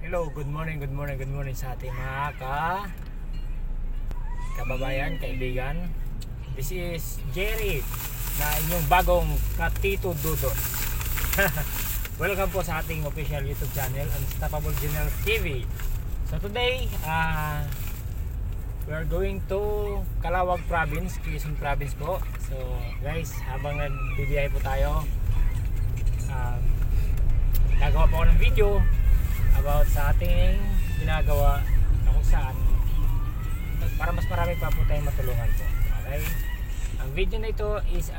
Hello, good morning sa ating mga kababayan, kaibigan. This is Jerry na inyong bagong Katito Dudot. Welcome po sa ating official YouTube channel, Unstoppable General TV. So today, we are going to Calawag Province, Quezon Province po. So guys, habang nagbibiyahe po tayo, gagawa po ako ng video about sa ating ginagawa na kung saan para mas marami pa po tayong matulungan po. Okay? Ang video na ito is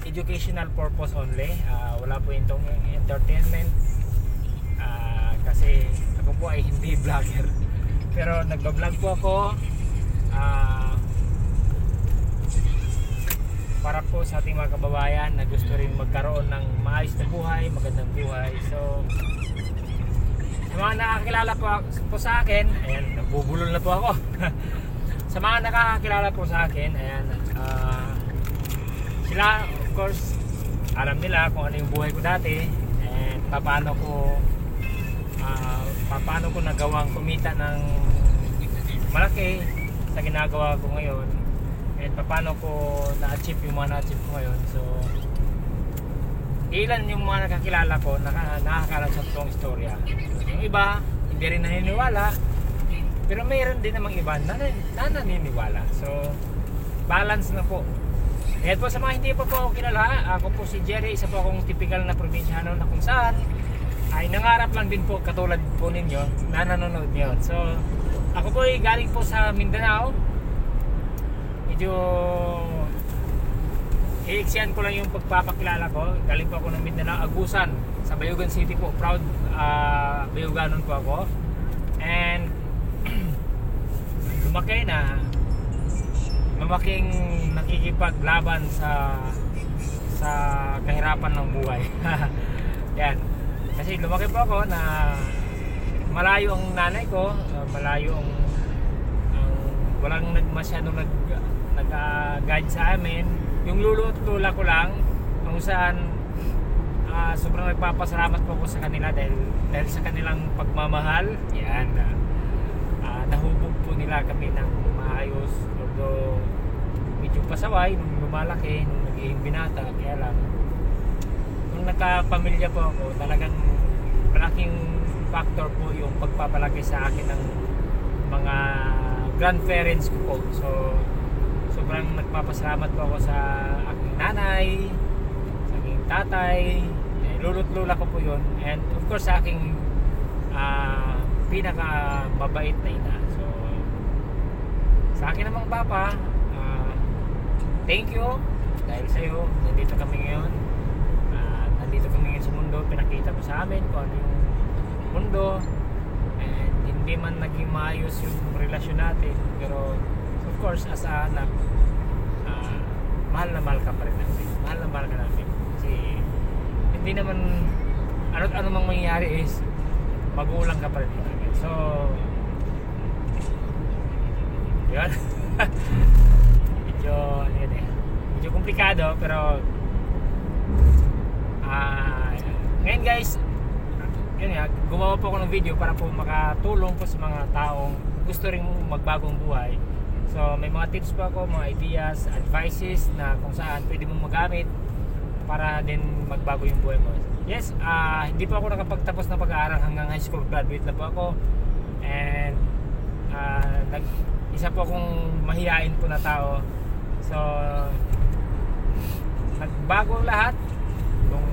educational purpose only. Wala po itong entertainment, kasi ako po ay hindi vlogger, pero nagbablog po ako para po sa ating mga kababayan na gusto rin magkaroon ng maayos na buhay, magandang buhay. So sa mga nakakilala po sa akin, ayan, nabubulol na po ako. Sa mga nakakilala po sa akin, ayan, sila of course alam nila kung ano yung buhay ko dati and paano ko nagawang kumita ng malaki sa ginagawa ko ngayon, and paano ko na-achieve yung mga na-achieve ko ngayon. So ilan yung mga nakakilala ko nakakalam sa toong istorya. Yung iba hindi rin naniniwala, pero mayroon din namang iba na naniniwala. So balance na po. Kaya po sa mga hindi pa po ako kilala, ako po si Jerry, isa po akong typical na probinsyano na kung saan ay nangarap lang din po katulad po ninyo na nanonood niyo. So ako po ay galing po sa Mindanao. Medyo iiksiyan ko lang yung pagpapakilala ko. Galing po ako ng Mindanao, Agusan, sa Bayugan City po. Proud Bayuganon po ako. And lumaking nakikipaglaban sa kahirapan ng buhay. Yan. Kasi lumaki po ako na malayo ang nanay ko, malayo ang walang masyadong nag-guide sa amin. Yung lolo at lola ko lang, kung saan sobrang nagpapasalamat po ako sa kanila dahil sa kanilang pagmamahal. Yan, nahubog po nila kami ng maayos, although medyo pasaway nung lumalaki, nung naging binata. Kaya lang nung nagkapamilya po ako, talagang malaking factor po yung pagpapalaki sa akin ng mga grandparents ko po. So sobrang nagpapasalamat po ako sa aking nanay, sa aking tatay, lolo't lola ko po yun, and of course sa aking pinaka mabait na ina. So sa akin namang papa, thank you dahil sa iyo nandito kami ngayon. Nandito kami ngayon sa mundo, pinakita mo sa amin kung ano yung mundo, and hindi man naging maayos yung relasyon natin, pero of course as a anak, mahal na mahal ka pa rin natin. Mahal na mahal ka natin kasi hindi naman ano mang mangyayari is magulang ka pa rin natin. So yun. medyo komplikado, pero ngayon guys, yun nga, gumawa po ako ng video para po makatulong po sa mga taong gusto rin magbagong buhay. So may mga tips po ako, mga ideas, advices na kung saan pwede mong magamit para din magbago yung buhay mo. Yes, hindi po ako nakapagtapos ng pag-aaral, hanggang high school graduate na po ako, and isa po akong mahihain po na tao. So nagbago lahat nung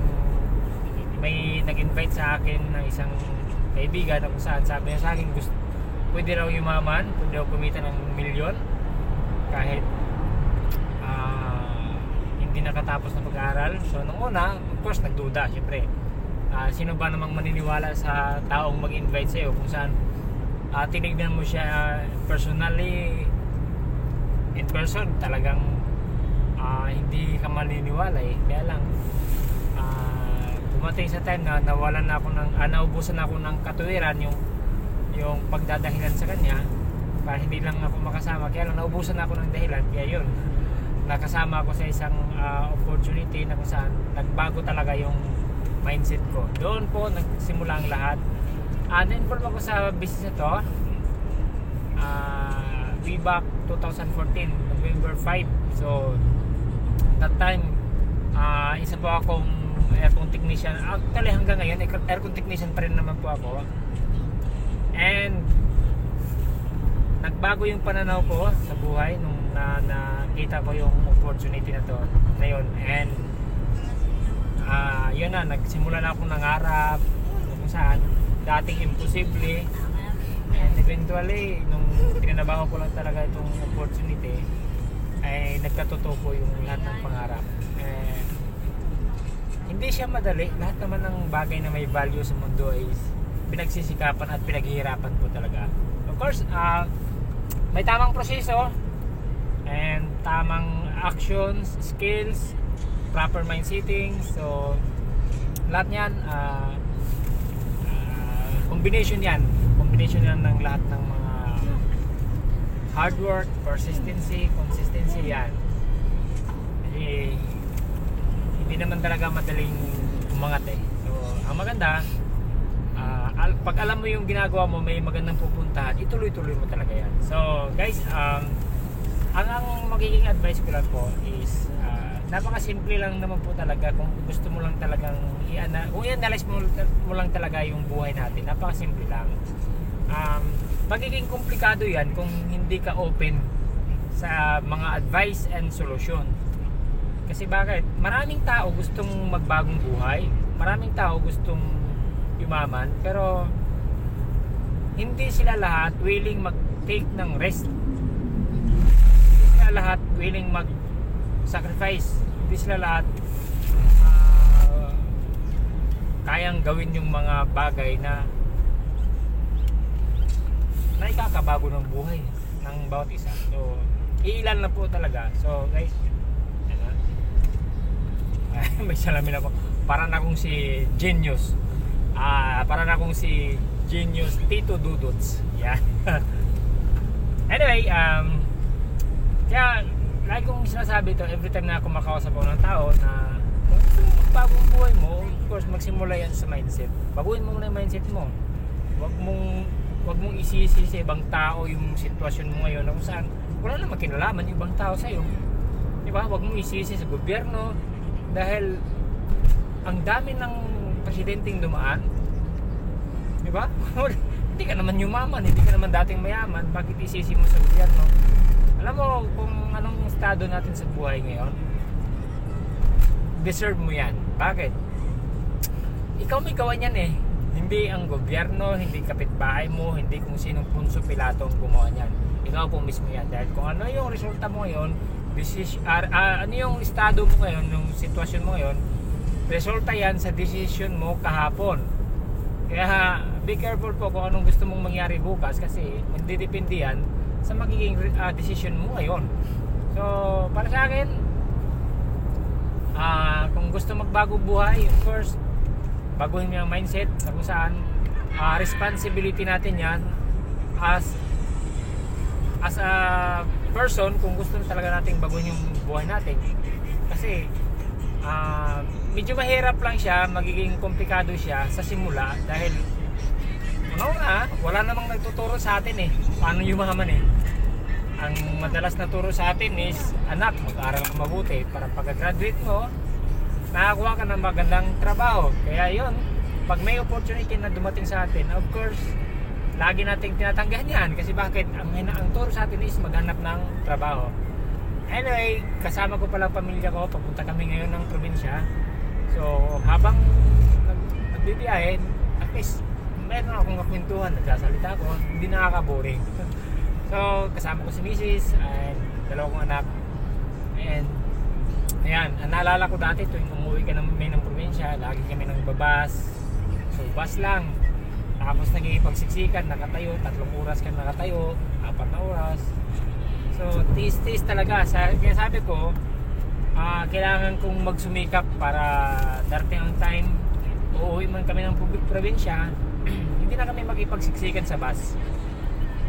may nag-invite sa akin ng isang kaibigan na kung saan sabi niya sa akin pwede raw yumaman, pwede raw kumita ng milyon kahit hindi nakatapos ng pag-aaral. So nung una, of course nagduda, syempre. Sino ba namang maniniwala sa taong mag-invite sa'yo kung saan tinignan mo siya personally, in person, talagang hindi ka maniniwala eh. Kaya lang dumating sa time na nawalan na ako naubusan ako ng katuwiran, yung pagdadahilan sa kanya para hindi lang ako makasama. Kaya lang naubusan ako ng dahilan, kaya yun, nakasama ako sa isang opportunity na kung saan nagbago talaga yung mindset ko. Doon po nagsimula ang lahat. Na-involve ako sa business na to way back 2014, November 5. So that time isa po akong aircon technician. Actually hanggang ngayon aircon technician pa rin naman po ako. And nagbago yung pananaw ko sa buhay nung nakita ko yung opportunity na to na yun. And yun na, nagsimula na akong nangarap kung saan dating imposible. And eventually nung tinanabaho ko lang talaga itong opportunity, ay nagkatotoo po yung lahat ng pangarap. And hindi siya madali. Lahat naman ng bagay na may value sa mundo ay pinagsisikapan at pinaghihirapan po talaga. Of course, may tamang proseso and tamang actions, skills, proper mind setting. So lahat yan combination yan ng lahat ng mga hard work, persistency, consistency yan. Hindi naman talaga madaling umangat eh. So ang maganda, pag alam mo yung ginagawa mo, may magandang pupuntahan, ituloy-tuloy mo talaga yan. So guys, ang magiging advice ko lang po is napakasimple lang naman po talaga. Kung gusto mo lang talagang kung i-analyze mo lang talaga yung buhay natin, napakasimple lang. Magiging komplikado yan kung hindi ka open sa mga advice and solution. Kasi bakit? Maraming tao gustong magbagong buhay, maraming tao gustong yumaman, pero hindi sila lahat willing mag-take ng rest. Hindi sila lahat willing mag-sacrifice. Hindi sila lahat kayang gawin yung mga bagay na ikakabago ng buhay ng bawat isa. So iilan na po talaga. So guys, may salamin ako. Parang akong si Genius. Parang akong si Genius Tito Dudots. Yeah. Anyway, kaya lagi kong sinasabi to every time na kumakausap ako ng tao na kung gusto mo magbagong buhay mo, of course magsimula yan sa mindset. Baguhin mo muna yung mindset mo. Wag mong isisi sa ibang tao yung sitwasyon mo ngayon na kung saan wala namang kinalaman yung ibang tao sa'yo. Diba? Wag mong isisi sa gobyerno dahil ang dami ng presidenteng dumaan. Diba? Hindi ka naman yumaman, hindi ka naman dating mayaman, bakit isisi mo sa gobyerno? Alam mo kung anong estado natin sa buhay ngayon, deserve mo yan. Bakit? Ikaw may gawa niyan eh. Hindi ang gobyerno, hindi kapitbahay mo, hindi kung sinong Punso Pilato ang gumawa niyan. Ikaw po mismo yan. Dahil kung ano yung resulta mo ngayon, ano yung estado mo ngayon, yung sitwasyon mo ngayon, resulta yan sa decision mo kahapon. Kaya be careful po kung anong gusto mong mangyari bukas kasi magdidepende yan sa magiging decision mo ngayon. So para sa akin, kung gusto magbago buhay, of course baguhin mo yung mindset na kung saan responsibility natin yan as a person kung gusto talaga nating baguhin yung buhay natin. Kasi medyo mahirap lang siya, magiging komplikado siya sa simula dahil wala namang nagtuturo sa atin eh paano yumaman eh. Ang madalas na turo sa atin is anak, mag-aral ka mabuti para pagka-graduate mo nakakuha ka ng magandang trabaho. Kaya yun, pag may opportunity na dumating sa atin, of course lagi nating tinatanggihan yan kasi bakit? Ang turo sa atin is maghanap ng trabaho. Anyway, kasama ko pala pamilya ko, papunta kami ngayon ng probinsya. So habang nagbibiyahe, at least meron akong kakwentuhan, nagsasalita ko, hindi nakaka-boring. So kasama ko si Mrs. and dalawa kong anak. And ayan, naalala ko dati tuwing umuwi ka ng probinsya, lagi kami nang babas. So bus lang. Tapos nagigipagsiksikan, nakatayo, 3 oras ka nakatayo, 4 na oras. So tiis talaga. Kaya sabi ko, kailangan kong magsumikap para darating ang time, uuwi man kami ng probinsya, hindi na kami magipagsiksikan sa bus.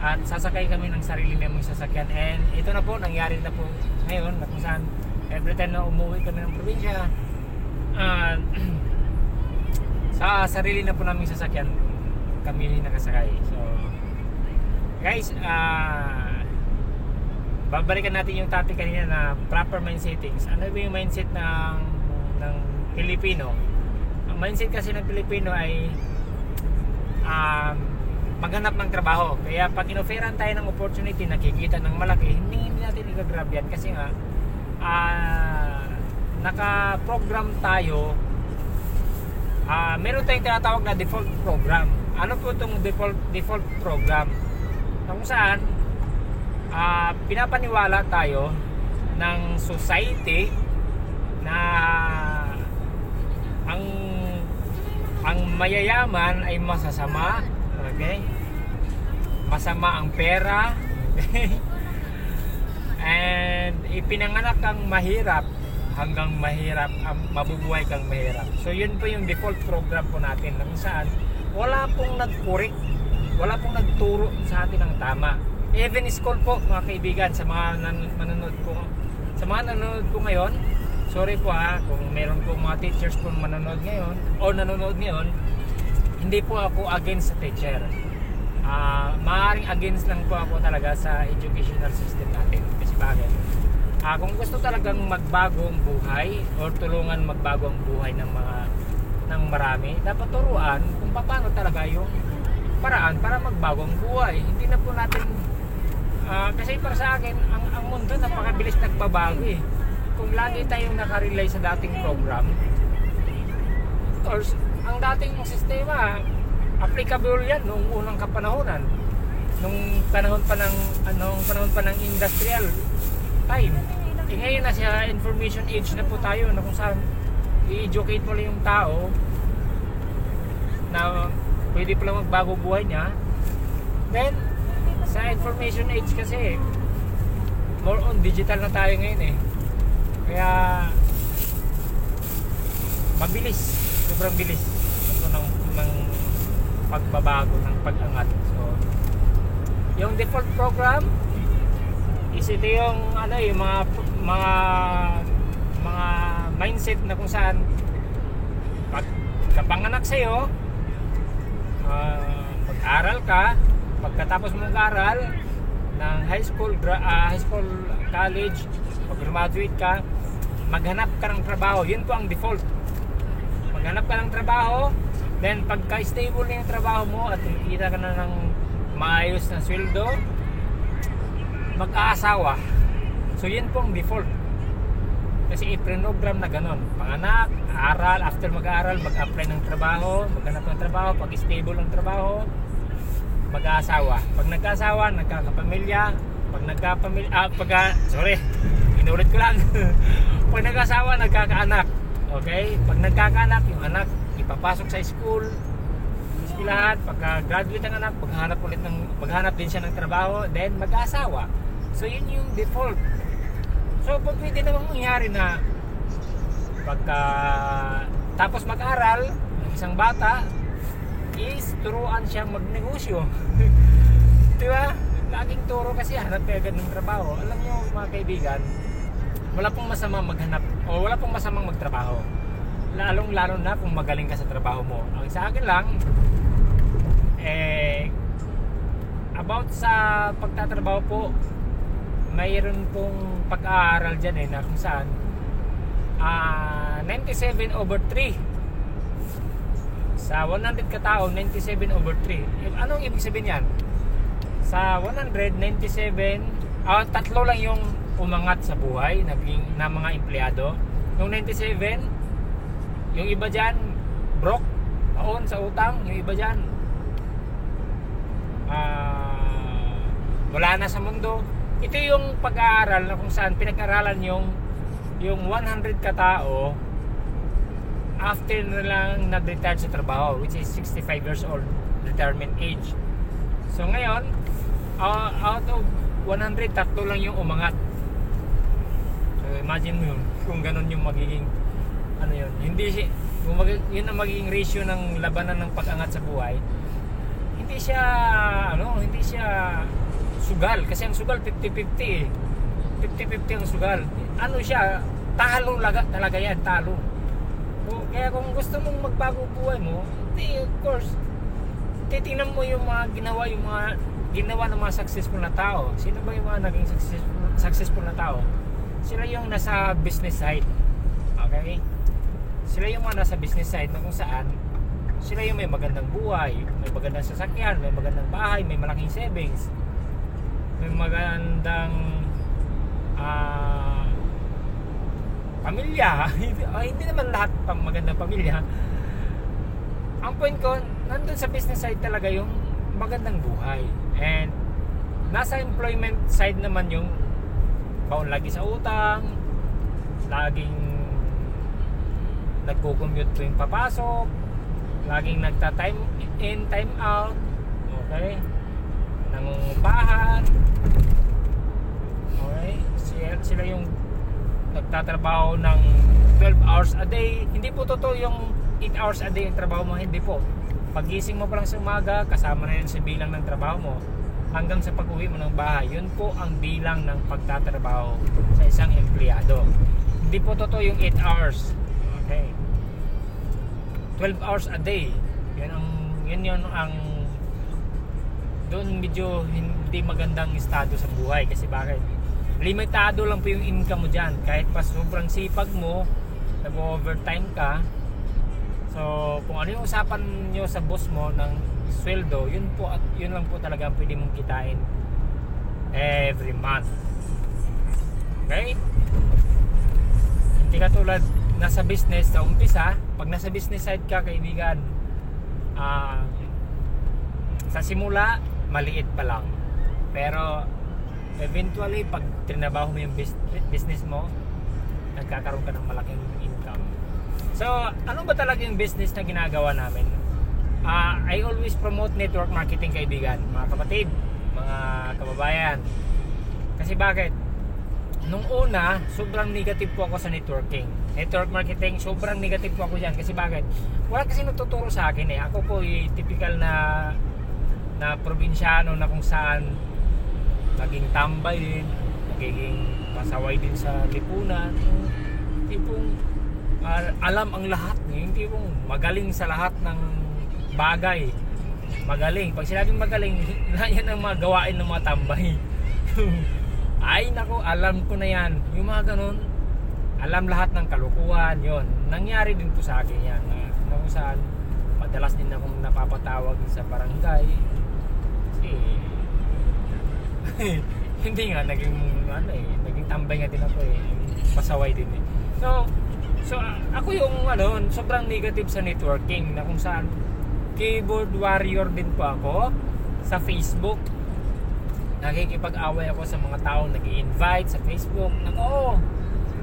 At sasakay kami ng sarili naming sasakyan. And ito na po, nangyari na po ngayon na kung saan every time na umuwi kami ng probinsya, sa sarili na po naming sasakyan, kami yung nakasakay. So guys, babalikan natin yung topic kanina na proper mind settings. Ano ba yung mindset ng Pilipino? Ang mindset kasi ng Pilipino ay maghanap ng trabaho. Kaya pag inoferan tayo ng opportunity, nakikita ng malaki, hindi natin i-grab yan kasi nga naka-program tayo. Meron tayong tinatawag na default program. Ano po itong default program? Kung saan pinapaniwala tayo ng society na ang mayayaman ay masasama, okay? Masama ang pera, okay? And ipinanganak kang mahirap hanggang mahirap, mabubuhay kang mahirap. So yun po yung default program po natin, kung saan wala pong nagpurik, wala pong nagturo sa atin ng tama. Even school po, mga kaibigan, sa mga nanonood ko ngayon, sorry po kung meron po mga teachers po manonood ngayon o nanonood ngayon, hindi po ako against sa teacher. Maaaring against lang po ako talaga sa educational system natin. Kasi bakit? Kung gusto talagang magbago ang buhay o tulungan magbago ang buhay ng marami, dapat turuan kung paano talaga yung paraan para magbago ang buhay. Hindi na po natin kasi para sa akin ang mundo napakabilis nagbabago eh. Kung lagi tayong nakarelay sa dating program, or ang dating sistema applicable yan noong unang kapanahonan, nung panahon pa ng industrial time. Ngayon na siya information age na po tayo, na kung saan i-educate mo lang yung tao na pwede pala magbago buhay niya. Then sa information age kasi more on digital na tayo ngayon eh, kaya mabilis, sobrang bilis ng pagbabago, ng pag-angat. So yung default program is ito yung yung mga mindset na kung saan pag kapanganak sa'yo, mag-aral ka, pagkatapos mo mag-aral ng high school, college, pag graduate ka, maghanap ka ng trabaho. Yun po ang default. Maghanap ka ng trabaho, then pagka-stable na yung trabaho mo at nakikita ka na ng maayos na sweldo, mag-aasawa. So yun po ang default. Kasi i-program na ganon. Panganak, aral, after mag-aaral, mag-apply ng trabaho, maghanap ng trabaho, pag stable ang trabaho, mag-aasawa. Pag nagkaasawa, nagkakapamilya. Pag inulit ko lang. Pag nagkaasawa, nagkakaanak. Okay? Pag nagkakaanak, yung anak ipapasok sa school, eskwelahan. Pagka-graduate ang anak, maghanap din siya ng trabaho, then mag-aasawa. So yun yung default. So pwede namang mangyari na pagka tapos mag-aral ng isang bata is turuan siyang magnegosyo. Di ba? Laging turo kasi hanap ka agad ng trabaho. Alam niyo mga kaibigan, wala pong masamang maghanap o wala pong masamang magtrabaho. Lalong-lalo na kung magaling ka sa trabaho mo. Ang sa akin lang about sa pagtatrabaho po, mayroon pong pag-aaral dyan na kung saan 97/3 sa 100 katao, 97/3. Anong ibig sabihin yan? Sa 197, tatlo lang yung umangat sa buhay na mga empleyado. Yung 97, yung iba dyan broke, baon sa utang. Yung iba dyan wala na sa mundo. Ito yung pag-aaral na kung saan pinag-aralan yung 100 katao after na lang nag-retire sa trabaho, which is 65 years old retirement age. So ngayon, out of 100, tatlo lang yung umangat. So imagine mo yun, kung ganun yung magiging yun, yun ang magiging ratio ng labanan ng pag-angat sa buhay. Hindi siya sugal, kasi ang sugal 50-50 50-50 ang sugal. Siya, talo talaga yan, talo. So, kaya kung gusto mong magbago buhay mo, of course titingnan mo yung mga ginawa ng mga successful na tao. Sino ba yung mga naging successful na tao? Sila yung nasa business side. Okay? Sila yung mga nasa business side na kung saan sila yung may magandang buhay, may magandang sasakyan, may magandang bahay, may malaking savings, may magandang pamilya. Hindi naman lahat pang magandang pamilya. Ang point ko, nandun sa business side talaga yung magandang buhay. And nasa employment side naman yung baon lagi sa utang, laging nagko-commute tuwing papasok, laging nagta-time in, time out, okay? Nangungupahan, okay? Sila yung nagtatrabaho ng 12 hours a day. Hindi po totoo yung 8 hours a day yung trabaho mo, hindi po. Pagising mo pa lang sa umaga, kasama na yun sa bilang ng trabaho mo hanggang sa pag-uwi mo ng bahay. Yun po ang bilang ng pagtatrabaho sa isang empleyado. Hindi po totoo yung 8 hours. Okay. 12 hours a day. Yun ang doon medyo hindi magandang estado sa buhay. Kasi bakit? Limitado lang po yung income mo dyan. Kahit pa sobrang sipag mo, nag-overtime ka. So, kung ano yung usapan nyo sa boss mo ng sweldo, yun lang po talaga ang pwede mong kitain every month. Okay? Hindi ka tulad nasa business sa umpisa. Pag nasa business side ka, kaibigan, sa simula maliit pa lang, pero eventually pag trinabaho mo yung business mo, nagkakaroon ka ng malaking income. So ano ba talaga yung business na ginagawa namin? I always promote network marketing, kaibigan, mga kapatid, mga kababayan. Kasi bakit? Nung una, sobrang negative po ako sa networking. Network marketing, sobrang negative po ako dyan. Kasi bakit? Wala kasi nagtuturo sa akin eh. Ako po yung typical na probinsyano na kung saan naging tambay din, nagiging masaway din sa lipunan. Yung tipong alam ang lahat. Yung tipong magaling sa lahat ng bagay. Magaling. Pag sinabing magaling, yan ang mga gawain ng mga tambay. Ay nako, alam ko na yan. Yung mga ganun, alam lahat ng kalukuhan. Yun, nangyari din po sa akin yan, na kung saan madalas din akong napapatawag sa barangay. Kasi hindi nga, naging tambay nga din ako eh. Pasaway din eh. So ako yung sobrang negative sa networking, na kung saan keyboard warrior din po ako sa Facebook. Nakikipag-away ako sa mga taong nag-i-invite sa Facebook. Nako,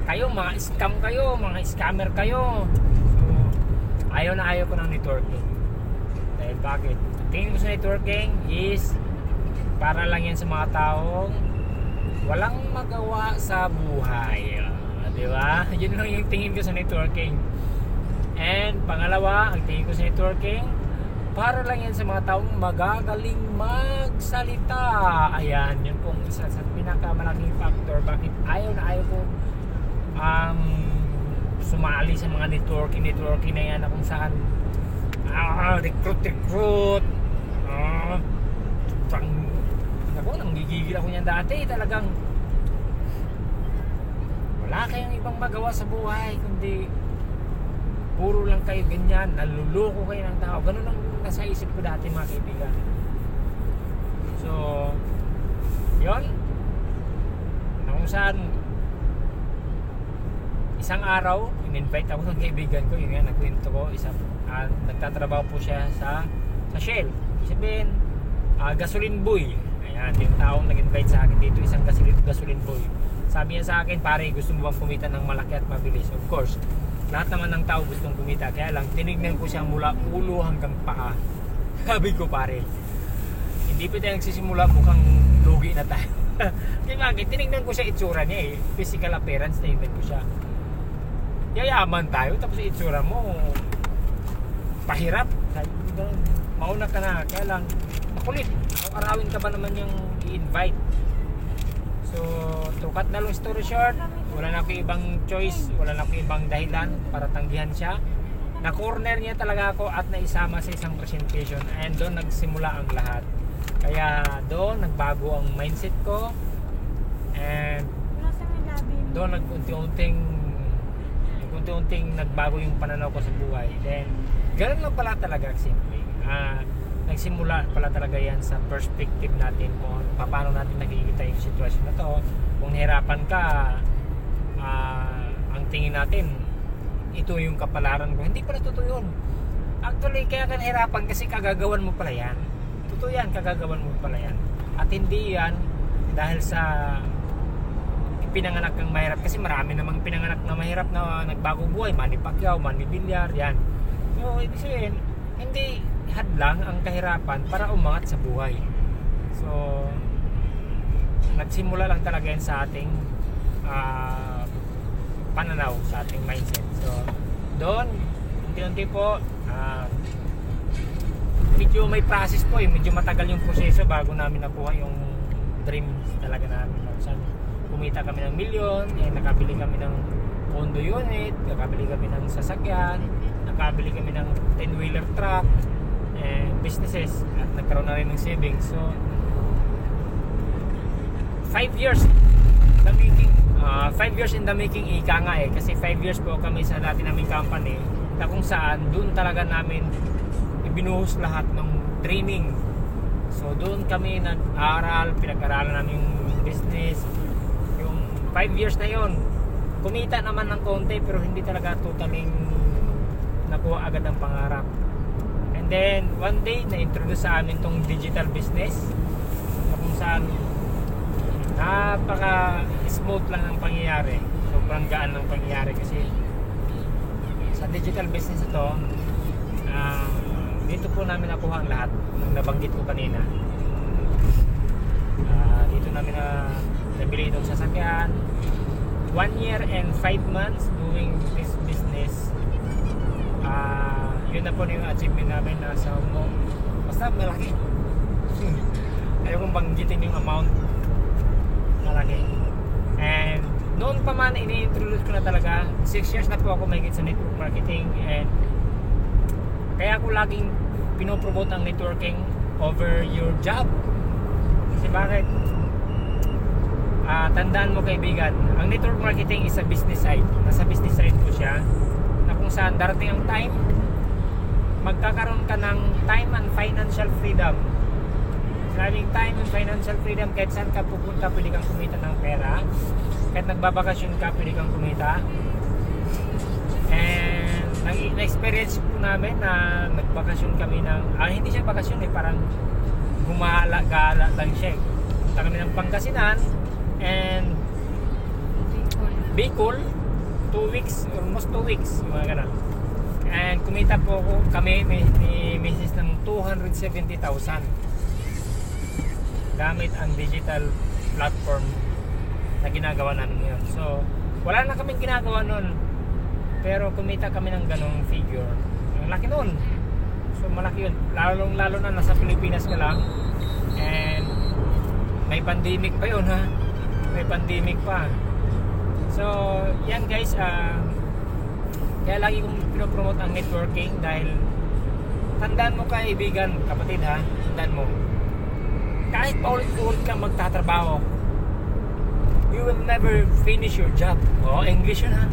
kayo mga scam kayo, mga scammer kayo. So, ayaw ko ng networking. Dahil bakit? Tingin ko sa networking is para lang yan sa mga taong walang magawa sa buhay. Di ba? Yun lang yung tingin ko sa networking. And pangalawa, ang tingin ko sa networking, para lang yan sa mga taong magagaling magsalita. Ayan, yun pong isa sa pinakamalaking factor bakit ayaw ko sumali sa mga networking na yan, na kung saan recruit nanggigigil ako niyan dati. Talagang wala kayong ibang magawa sa buhay kundi puro lang kayo ganyan, naluloko kayo ng tao. Ganun ang nasa isip ko dati, mga kaibigan. So yun, na kung saan isang araw in-invite ako ng kaibigan ko. Yun nga, nagkwento ko, nagtatrabaho po siya sa Shell. Sabihin, gasoline boy. Ayan, yung taong nag-invite sa akin dito, isang gasoline boy. Sabi niya sa akin, pare, gusto mo bang kumita ng malaki at mabilis? Of course, lahat naman ng tao gustong kumita. Kaya lang, tinignan ko siya mula ulo hanggang paa. Sabi ko, pare, hindi pa tayo nagsisimula, mukhang lugi na tayo. Kaya bakit? Tinignan ko siya itsura niya eh. Physical appearance, tinignan ko siya. Yayaman tayo, tapos itsura mo pahirap. Mauna ka na, kaya lang makulit. Arawin ka ba naman yung i-invite? So, to cut na long story short, wala na akong ibang choice, wala na akong ibang dahilan para tanggihan siya. na-corner niya talaga ako at naisama sa isang presentation, and doon nagsimula ang lahat. Kaya doon nagbago ang mindset ko, and doon nag-unti-unting nagbago yung pananaw ko sa buhay. Then ganun lang pala talaga simple. Nagsimula pala talaga yan sa perspective natin kung paano natin nakikita yung sitwasyon na to. Kung nahirapan ka, ang tingin natin ito yung kapalaran ko. Hindi pala totoo yun. Actually, kaya ka nahirapan kasi kagagawan mo pala yan. Totoo yan, kagagawan mo pala yan. At hindi yan dahil sa pinanganak kang mahirap, kasi marami namang pinanganak na mahirap na nagbago buhay. Manny Pacquiao, Manny Villar, yan. So, ibig sabihin, hindi hadlang ang kahirapan para umangat sa buhay. So, nagsimula lang talaga yan sa ating pananaw, sa ating mindset. So, doon, unti-unti po, medyo may process po medyo matagal yung proseso bago namin nakuha yung dreams talaga namin. Kumita kami ng milyon, nakabili kami ng condo unit, nakabili kami ng sasakyan, nakabili kami ng 10-wheeler truck, businesses, at nagkaroon na rin ng savings. So 5 years the making, 5 years in the making, ika nga kasi 5 years po kami sa dati naming company na kung saan doon talaga namin ibinuhos lahat ng training. So doon kami nag-aral, pinag-aralan namin yung business. Yung 5 years na yon, kumita naman ng konti pero hindi talaga totaling nakuha agad ang pangarap. And then one day na-introduce sa amin tong digital business na kung saan napaka smooth lang ang pangyayari, sobrang gaan ng pangyayari kasi sa digital business ito, dito po namin nakuha ang lahat ng nabanggit ko kanina. Dito namin nabili itong sasakyan. 1 year and 5 months doing this business. Yun na po yung achievement namin na sa basta malaki. Ayaw kong banggitin yung amount, malaki. And noon pa man ini-introduce ko na talaga, 6 years na po ako mahigit sa network marketing, and kaya ako laging pinopromote ang networking over your job. Kasi bakit? Tandaan mo kaibigan, ang network marketing is a business side. Nasa business side ko siya, na kung saan darating ang time, magkakaroon ka ng time and financial freedom. Sabing time and financial freedom, kahit saan ka pupunta pwede kang kumita ng pera, kahit nagbabakasyon ka pwede kang kumita. And na-experience po namin na nagbakasyon kami ng hindi siya bakasyon parang gumala-gala lang siya. Punta kami ng Pangasinan and Bicol, 2 weeks, almost 2 weeks, mga ganun. And kumita po kami ni Mrs. ng 270,000 gamit ang digital platform na ginagawa namin ngayon. So wala na kaming ginagawa nun, pero kumita kami ng ganong figure. Ang laki nun. So malaki yun, lalo na nasa Pilipinas ka lang, and may pandemic pa yun, ha? May pandemic pa. So yan guys, kaya lagi kong pinopromote ang networking, dahil tandaan mo kaibigan, kapatid, ha, tandaan mo, kahit paulit-ulit kang magtatrabaho, you will never finish your job. English yun, ha.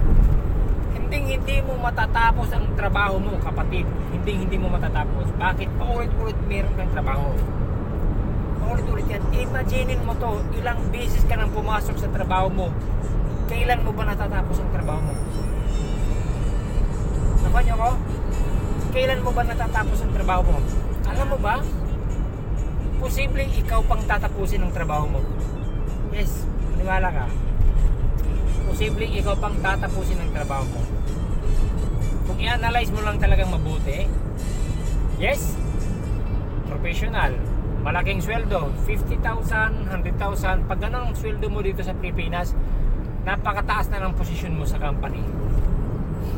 Hindi mo matatapos ang trabaho mo, kapatid. Hindi mo matatapos. Bakit? Paulit-ulit meron kang trabaho. Paulit-ulit yan. Imaginin mo to, ilang beses ka nang pumasok sa trabaho mo. Kailan mo ba natatapos ang trabaho mo? Nakuha niyo ko? Kailan mo ba natatapos ang trabaho mo? Alam mo ba? Posibleng ikaw pang tatapusin ang trabaho mo. Yes, maniwala ka. Posibleng ikaw pang tatapusin ang trabaho mo. Kung i-analyze mo lang talagang mabuti, yes, professional, malaking sweldo, 50,000, 100,000. Pag ganun ang sweldo mo dito sa Pilipinas, napakataas na ng posisyon mo sa company.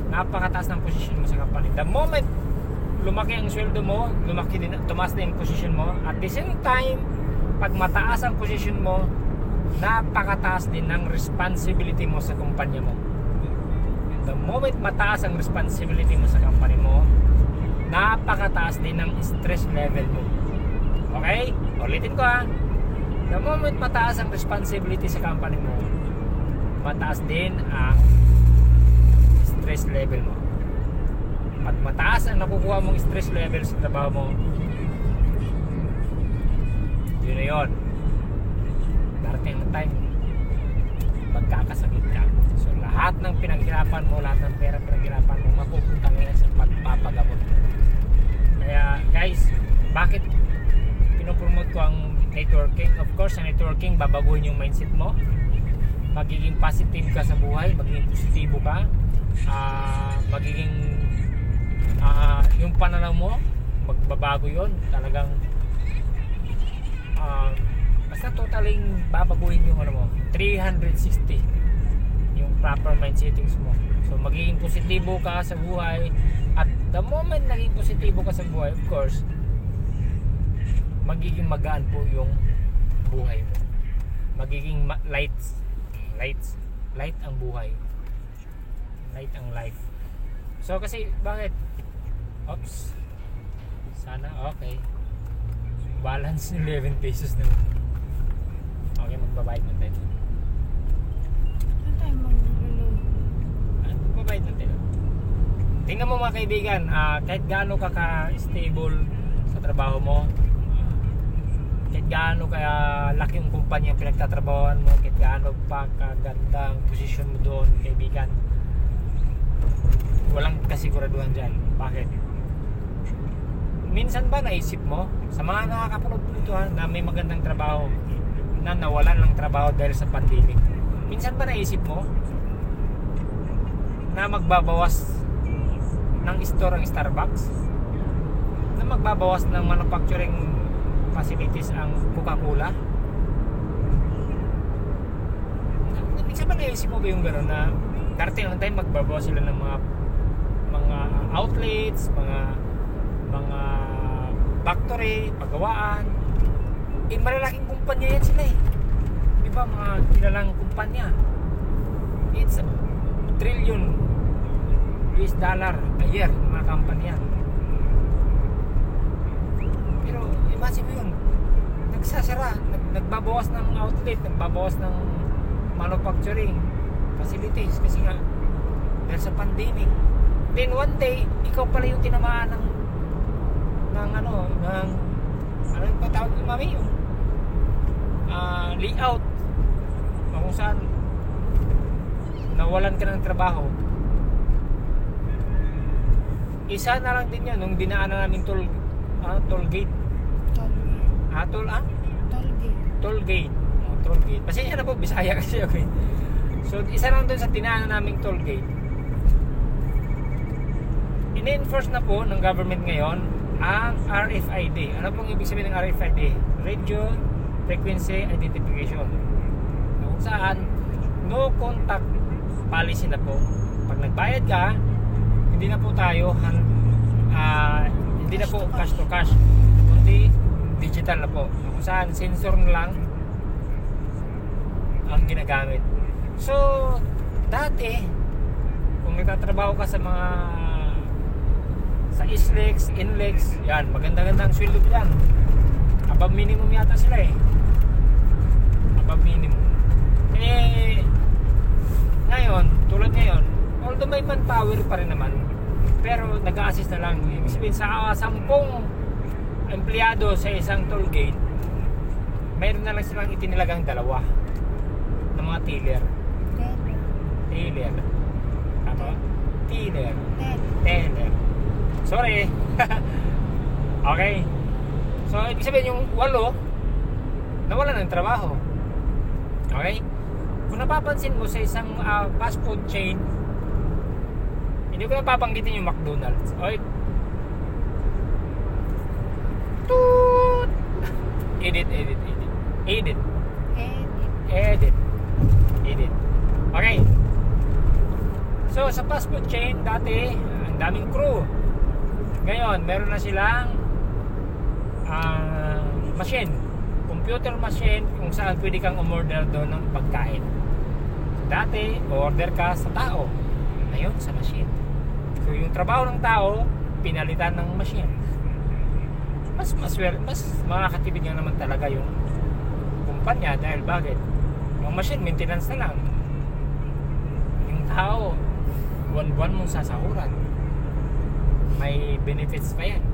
Napakataas ng posisyon mo sa company. The moment lumaki ang sweldo mo, tumaas na yung posisyon mo. At the same time, pag mataas ang posisyon mo, napakataas din ng responsibility mo sa kumpanya mo. the moment mataas ang responsibility mo sa company mo, napakataas din ng stress level mo. Okay? Ulitin ko ha. The moment mataas ang responsibility sa company mo, mataas din ang stress level mo. At mataas ang nakukuha mong stress level sa trabaho mo, yun na yun. Darating ang time, magkakasakit ka. So lahat ng pinaghirapan mo, lahat ng pera pinaghirapan mo, mapupunta ngayon sa pagpapagamot. Kaya guys, bakit pinopromote ko ang networking? Of course, ang networking, babaguhin yung mindset mo, magiging positive ka sa buhay, magiging positibo ka, magiging yung pananaw mo magbabago yun. Talagang basta totaling babaguhin yung ano mo, 360 yung proper mind settings mo. So magiging positibo ka sa buhay, at the moment naging positibo ka sa buhay, of course magiging magaan po yung buhay mo, magiging light ang buhay, light ang life. So kasi bakit? Oops, sana okay, balance 11 pesos na. Okay, magbabayad na tayo. Ano tayo mag-reload? Magbabayad na tayo. Tingnan mo mga kaibigan, kahit gaano ka ka-stable sa trabaho mo, kahit gaano kaya laki yung kumpanya yung pinagtatrabahoan mo, kahit gaano pa kagandang posisyon mo doon, kaibigan, walang kasiguraduhan dyan. Bakit? Minsan ba naisip mo, sa mga nakakapanood nito na may magandang trabaho, na nawalan ng trabaho dahil sa pandemic, minsan ba naisip mo na magbabawas ng store ang Starbucks, na magbabawas ng manufacturing facilities ang Coca-Cola? Minsan ba naisip mo ba yung gano'n na darating ang time magbabawas sila ng mga outlets, mga factory, paggawaan? Malalaking kumpanya yan sila eh, di ba? Mga kilalang kumpanya, it's a trillion US dollar a year, mga kampanya. Pero imagine mo yun, nagsasara, nagbabawas ng outlet, nagbabawas ng manufacturing facilities kasi nga dahil sa pandemic. Then one day, ikaw pala yung tinamaan ng ano yung patawag ni mami, yung layout, kung saan nawalan ka ng trabaho. Isa na lang din yan nung dinaanan namin toll gate. Toll gate. Pasensya na po, Bisaya kasi ako eh. So isa lang dun sa dinaanan naming toll gate, in-enforce na po ng government ngayon ang RFID. Ano pong ibig sabihin ng RFID? Radio Frequency Identification. Kung saan no contact policy na po. Pag nagbayad ka, hindi na po tayo hindi na po cash to cash, kundi digital na po. Kung saan sensor na lang ang ginagamit. So dati kung nagtatrabaho ka sa mga ISLEX, INLEX, yan, maganda-gandang sweldo yan. Above minimum yata sila eh. Above minimum. Ngayon, tulad ngayon, although may manpower pa rin naman, pero nag-a-assist na lang. Ibig sabihin, sa 10 empleyado sa isang toll gate, mayroon na lang silang itinilagang 2 ng mga tiller. Tama? Teller. Sorry. Okay. So ibig sabihin yung 8 nawalan ng trabaho. Okay? Kung napapansin mo sa isang fast food chain, hindi ko napapanggitin yung McDonald's. Okay? Toot! Edit. Okay. So sa fast food chain, dati ang daming crew. Ngayon, meron na silang machine, computer machine, kung saan pwede kang umorder doon ng pagkain. So, dati, order ka sa tao. ngayon sa machine. So yung trabaho ng tao pinalitan ng machine. Mas makakatipid nga naman talaga yung kumpanya dahil bakit? Yung machine maintenance na lang. Yung tao buwan-buwan mong sasahuran. May benefits pa yan.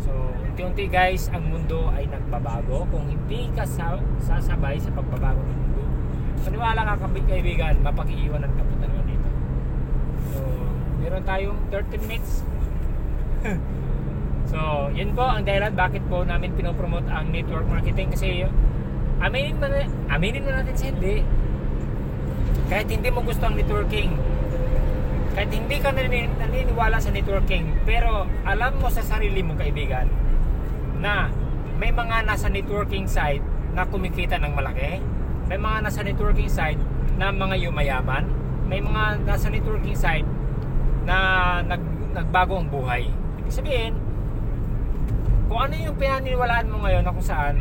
So unti-unti guys, ang mundo ay nagbabago. Kung hindi ka sasabay sa pagbabago ng mundo, maniwala ka kaibigan, mapag-iiwanan ka po talaga dito. So meron tayong 30 minutes. So yun po ang dahilan bakit po namin pinopromote ang network marketing. Kasi aminin mo natin sa hindi, kahit hindi mo gusto ang networking, kahit hindi ka naniniwala sa networking, pero alam mo sa sarili mo kaibigan na may mga nasa networking site na kumikita ng malaki, may mga nasa networking site na mga yumayaman, may mga nasa networking site na nagbago ang buhay. Ibig sabihin, kung ano yung pinaniniwalaan mo ngayon na kung saan,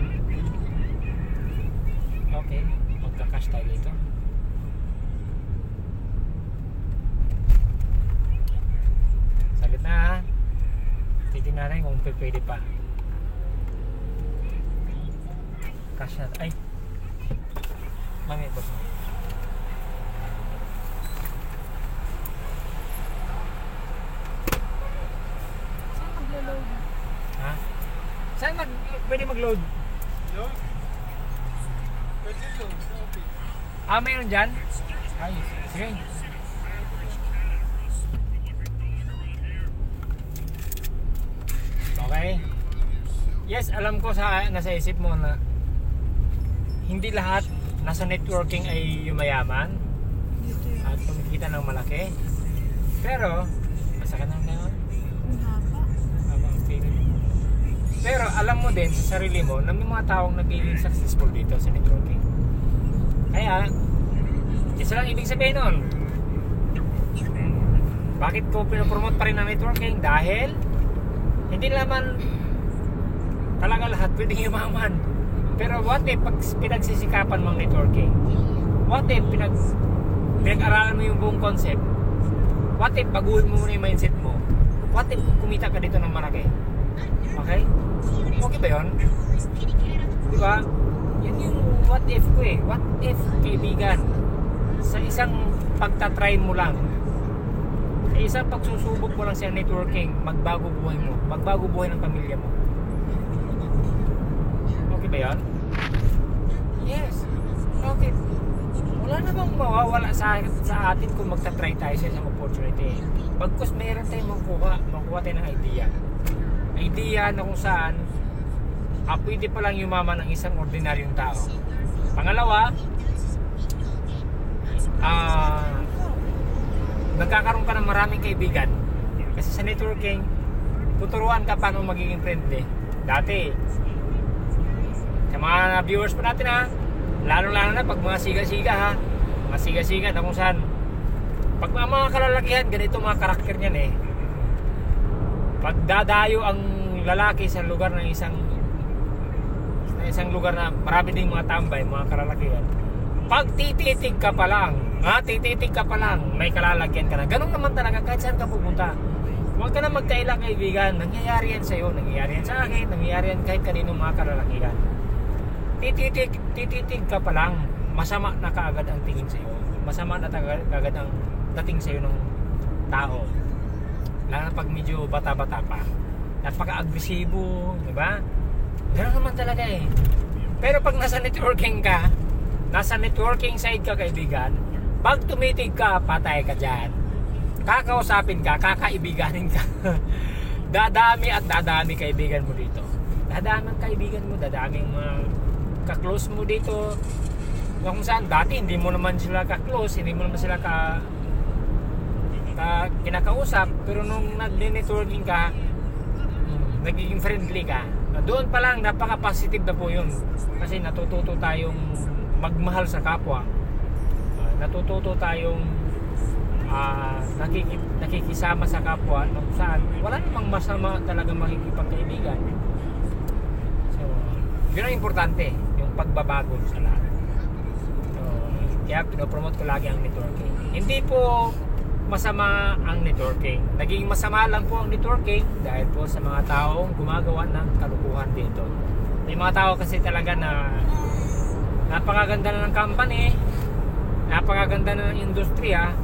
okay, magka-cash tayo dito. Salit na ha. Titignan natin kung pwede pa. Cash na. Ay! Mami, boss mo. Saan maglo-load? Ha? Saan pwede mag-load? Load? Pwede load, okay. Ah, mayroon dyan? Ay, sige. Okay. Yes, alam ko nasa isip mo na hindi lahat nasa networking ay yumayaman Dito yun. at kumikita ng malaki. Pero, basta ka na ngayon. Ang haba. Haba ang feeling. Pero alam mo din sa sarili mo na may mga taong nagiging successful dito sa networking. Kaya, isa lang ibig sabihin nun. Bakit ko pinopromote pa rin ang networking? Dahil hindi naman talaga lahat pwedeng yumaman. Pero what if pag pinagsisikapan mong networking? What if pinag-aralan mo yung buong concept? What if baguhin mo muna yung mindset mo? What if kumita ka dito ng malaki? Okay? Okay ba yun? Diba? Yan yung what if ko eh. What if, kaibigan, sa isang pagtatry mo lang, sa isang pagsusubok mo lang sa networking, magbago buhay mo, magbago buhay ng pamilya mo. Okay ba yun? Yes. Okay. Wala namang mawawala sa atin kung magta-try tayo sa isang opportunity. Pagkus meron tayong makuha tayo ng idea. Idea na kung saan pwede palang yumaman ng isang ordinaryong tao. Pangalawa, nagkakaroon ka ng maraming kaibigan. Kasi sa networking, tuturuan ka paano magiging friendly. Dati, sa mga viewers pa natin ha, lalo-lalo na pag mga siga-siga ha, mga siga-siga na kung saan, pag mga kalalakihan, ganito mga karakter niyan eh. Pag dadayo ang lalaki sa lugar ng isang lugar na marami ding mga tambay, mga kalalakihan, pag tititig ka pa lang, may kalalagyan ka na. Ganun naman talaga kahit saan ka pupunta. Huwag ka na magkaila kaibigan. Nangyayari yan sa'yo, nangyayari yan sa akin, nangyayari yan kahit kaninong mga kalalakihan. Tititig ka pa lang, masama na kaagad ang tingin sa'yo. Masama na kaagad ang dating sa'yo ng tao. Lalo na pag medyo bata-bata pa. Napaka-agresibo, di ba? Gano'n naman talaga eh. Pero pag nasa networking ka, nasa networking side ka kaibigan, pag tumitig ka, patay ka dyan. Kakausapin ka, kakaibiganin ka. Dadami at dadami kaibigan mo dito. Dadami ang kaibigan mo, dadami ang mga ka-close mo dito. Kung saan dati hindi mo naman sila ka-close, hindi mo naman sila kinakausap, pero nung nag-networking ka, nagiging friendly ka. Doon pa lang napaka-positive na po yun. Kasi natututo tayong magmahal sa kapwa. Natututo tayong nakikisama sa kapwa kung saan wala namang masama talagang makikipagkaibigan. So, yun ang importante, yung pagbabago sa lahat. So, kaya pinopromote ko lagi ang networking. Hindi po masama ang networking. Naging masama lang po ang networking dahil po sa mga taong gumagawa ng kalukuhan dito. May mga tao kasi talaga na napakaganda na ng company, napakaganda na ng industriya,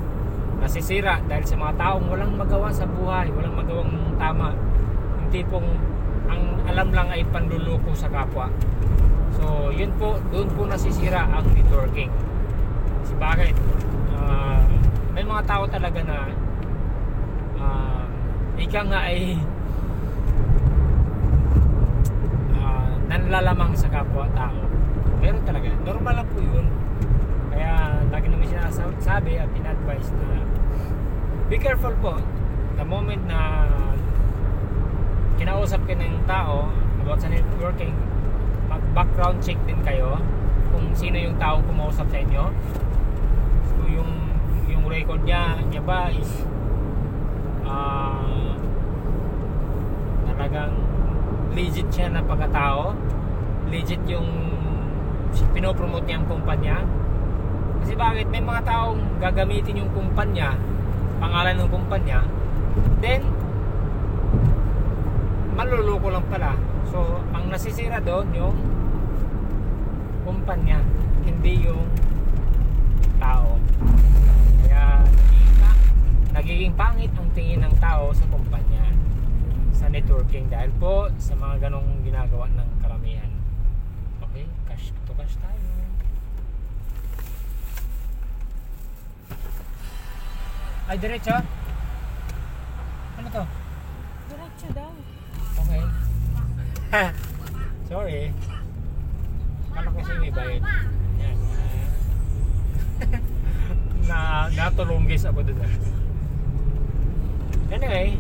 nasisira dahil sa mga taong walang magawa sa buhay, walang magawang tama. Yung tipong ang alam lang ay panluloko sa kapwa. So yun po, doon po nasisira ang networking. Kasi bakit? May mga tao talaga na ika nga ay nanlalamang sa kapwa-tao. Meron talaga. Normal lang po yun. Kaya lagi naman sinasabi at in-advise na be careful po. The moment na kinausap ka ng tao about sa networking, mag-background check din kayo kung sino yung taong kumausap sa inyo. So yung record niya ba is talagang legit siya na pagkatao, legit yung pinopromote niya ang kumpanya. Kasi bakit may mga taong gagamitin yung kumpanya, pangalan ng kumpanya, then maluloko lang pala. So ang nasisira doon yung kumpanya, hindi yung tao. Kaya nagiging pangit ang tingin ng tao sa kumpanya, sa networking, dahil po sa mga ganong ginagawa ng karamihan. Okay, cash to cash tayo. Ay, diretso? Ano to? Diretso daw. Okay. Sorry. Kala ko siya may bayad. Yan. Natulunggis ako dun. Anyway,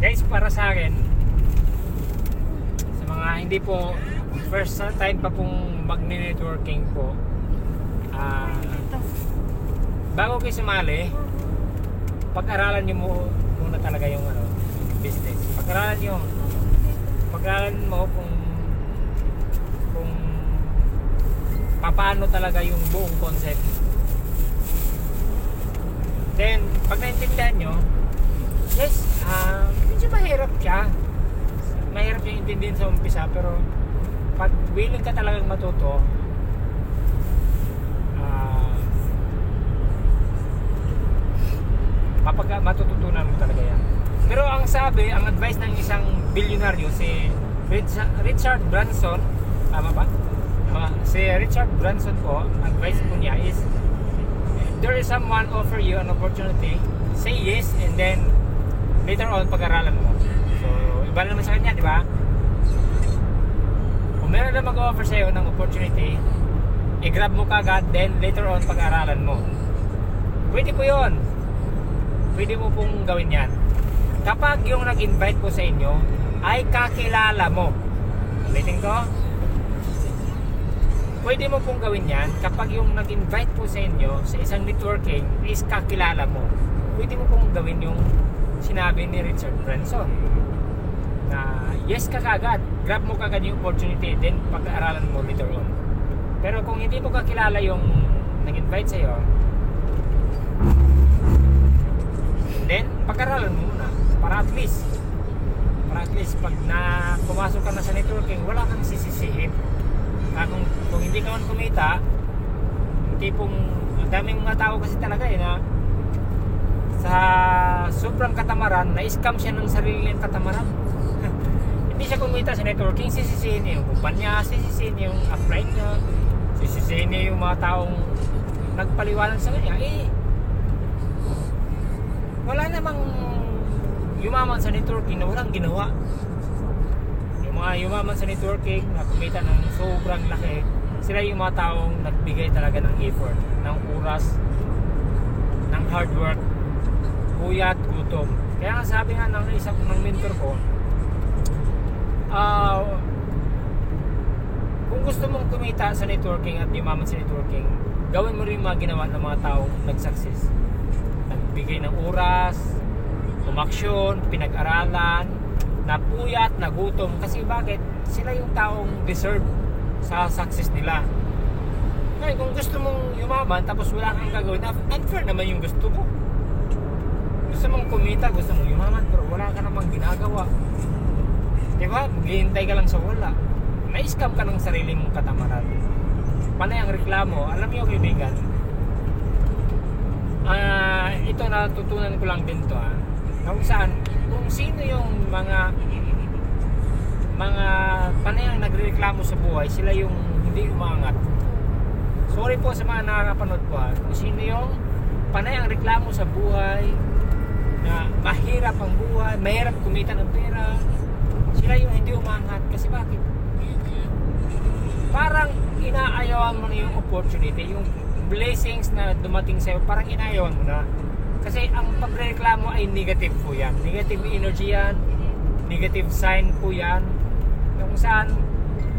guys, para sa akin, sa mga hindi po first time pa pong magne-networking po, bago kayo sumali, pag-aralan nyo muna talaga yung business. Pag-aralan mo kung paano talaga yung buong concept. Then pag naintindihan nyo, yes, medyo mahirap siya yung intindihin sa umpisa, pero pag willing ka talagang matuto, matututunan mo talaga yan. Pero ang advice ng isang bilyonaryo, si Richard Branson, tama ba? Si Richard Branson po, advice po niya is, there is someone offer you an opportunity, say yes, and then later on pag-aralan mo. So iba naman sa kanya, di ba? Kung meron na mag-offer sa'yo ng opportunity, i-grab mo kagad, then later on pag-aralan mo. Pwede po yun. Pwede mo pong gawin yan kapag yung nag-invite po sa inyo ay kakilala mo. Ulitin ko, pwede mo pong gawin yan kapag yung nag-invite po sa inyo sa isang networking is kakilala mo. Pwede mo pong gawin yung sinabi ni Richard Branson na yes ka kagad, grab mo kagad yung opportunity, then pag-aaralan mo later on. Pero kung hindi mo kakilala yung nag-invite sa iyo, then pag-aralan mo muna para at least pag pumasok ka na sa networking, wala kang sisisihin. Kung hindi ka man kumita, tipong ang daming mga tao kasi talaga na sa sobrang katamaran, na-scam siya ng sarili niyang katamaran. Hindi siya kumita sa networking, sisisihin niya yung kumpanya, sisisihin niya yung upline niya, sisisihin niya yung mga taong nagpaliwanag sa kanya. Wala namang yumaman sa networking na walang ginawa. Yung mga yumaman sa networking na kumita ng sobrang laki, sila yung mga taong nagbigay talaga ng effort, ng oras, ng hard work, puyat, gutom. Kaya nga sabi nga ng isang mentor ko, kung gusto mong kumita sa networking at yumaman sa networking, gawin mo rin yung mga ginawa ng mga taong nag-success. Nagbigay ng oras, umaksyon, pinag-aralan, napuyat, nagutom. Kasi bakit? Sila yung taong deserve sa success nila. Ngayon, kung gusto mong yumaman tapos wala kang gagawin, unfair naman yung gusto mo. Gusto mong kumita, gusto mong yumaman, pero wala ka namang ginagawa. Diba? Maghihintay ka lang sa wala. Na-scam ka ng sarili mong katamaran. Panay ang reklamo. Alam niyo, kaibigan, ito natutunan ko lang din to, kung saan, kung sino yung mga panay ang nagreklamo sa buhay, sila yung hindi umangat. Sorry po sa mga nakakapanood po, kung sino yung panay ang reklamo sa buhay, na mahirap ang buhay, mahirap kumita ng pera, sila yung hindi umangat. Kasi bakit? Parang inaayawan mo na yung opportunity, yung blessings na dumating sa'yo, parang inaayawan mo na. Kasi ang pagreklamo ay negative po yan. Negative energy yan, negative sign po yan, kung saan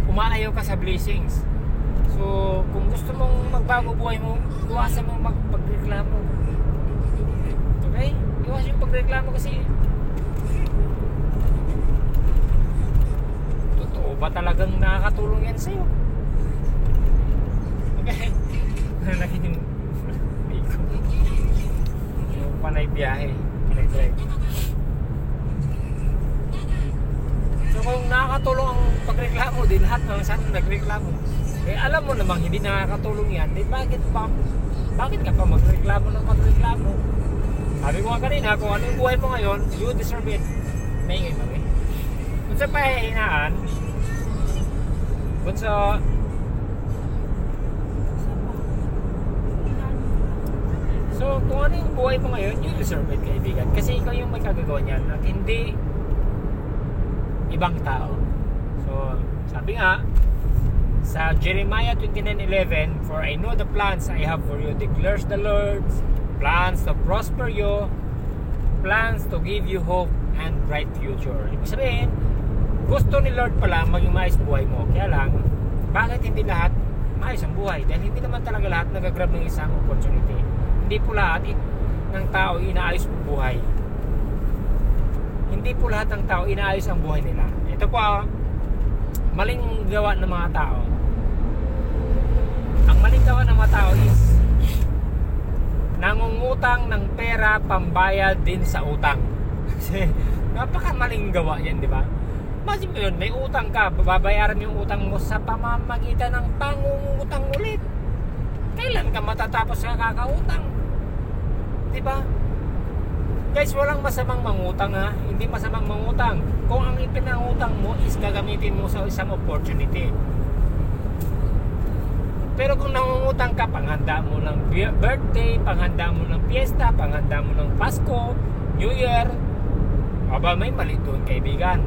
umaayaw ka sa blessings. So, kung gusto mong magbago buhay mo, iwasan mo magreklamo. Okay? Iwasan yung pagreklamo kasi totoo ba talagang nakakatulong yan sa'yo? Okay? Naging yung panay biyahe, panay drive. So kung nakakatulong ang pagreklamo, din lahat ng saan nagreklamo, eh alam mo namang hindi nakakatulong yan, eh bakit ka pa magreklamo ng magreklamo? Sabi ko nga kanina, kung ano yung buhay mo ngayon, you deserve it. Maingay mo eh. Kung sa pahihinaan, kung sa so, kung ano yung buhay mo ngayon, you deserve it, kaibigan. Kasi ikaw yung may kagagawa niyan at hindi ibang tao. So, sabi nga, sa Jeremiah 29:11, "For I know the plans I have for you, declares the Lord, plans to prosper you, plans to give you hope and bright future." Ibig sabihin, gusto ni Lord pala maging maayos buhay mo. Kaya lang, bakit hindi lahat maayos ang buhay? Dahil hindi naman talaga lahat nagagrab ng isang opportunity. Hindi po lahat ng tao inaayos ang buhay. Hindi po lahat ng tao inaayos ang buhay nila. Ito po, maling gawa ng mga tao. Ang maling gawa ng mga tao is nangungutang ng pera pambayad din sa utang. Kasi napakamaling gawa yan, di ba? Imagine mo yun, may utang ka, babayaran yung utang mo sa pamamagitan ng pangungutang ulit. Kailan ka matatapos sa kakautang? Diba? Guys, walang masamang mangutang, ha. Hindi masamang mangutang kung ang ipinangutang mo is gagamitin mo sa isang opportunity. Pero kung nangungutang ka, panghanda mo ng birthday, panghanda mo ng fiesta, panghanda mo ng Pasko, New Year, aba may mali doon, kaibigan.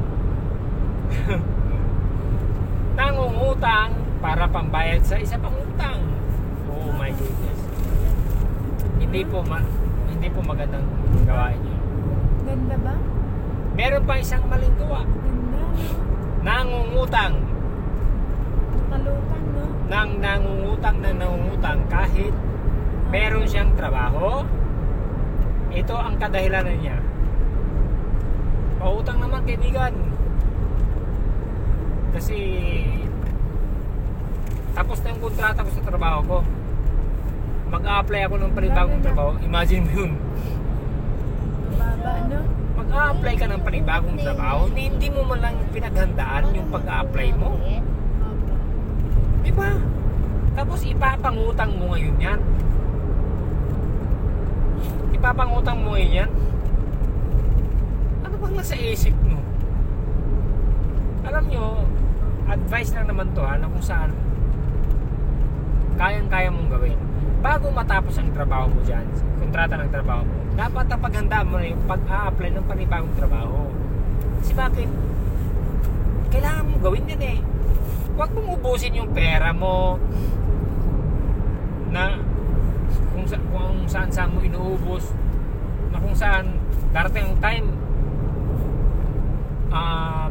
Nangungutang para pambayad sa isa pang utang. Oh my goodness. Hindi po magandang gawain yun. Ganda ba? Meron pa isang maling gawa. Ganda, no? Nangungutang. Kalutang, no? Nangungutang kahit meron siyang trabaho. Ito ang kadahilanan niya. Pautang naman, kaibigan. Kasi tapos na yung kontrata ko sa trabaho ko. Mag-a-apply ako ng panibagong trabaho. Imagine mo yun. Baba, no? Mag-a-apply ka ng panibagong trabaho, hindi mo man lang pinaghandaan yung pag-a-apply mo. Diba? Tapos ipapangutang mo ngayon yan. Ipapangutang mo ngayon yan. Ano bang nasa isip mo? Alam nyo, advice lang naman to, na kung saan kayang-kaya mong gawin. Bago matapos ang trabaho mo dyan, kontrata ng trabaho mo, dapat napaghandaan mo na yung pag-a-apply ng panibagong trabaho. Kasi bakit? Kailangan mong gawin yan eh. Huwag mong ubusin yung pera mo na kung saan mo inuubos, na kung saan darating ang time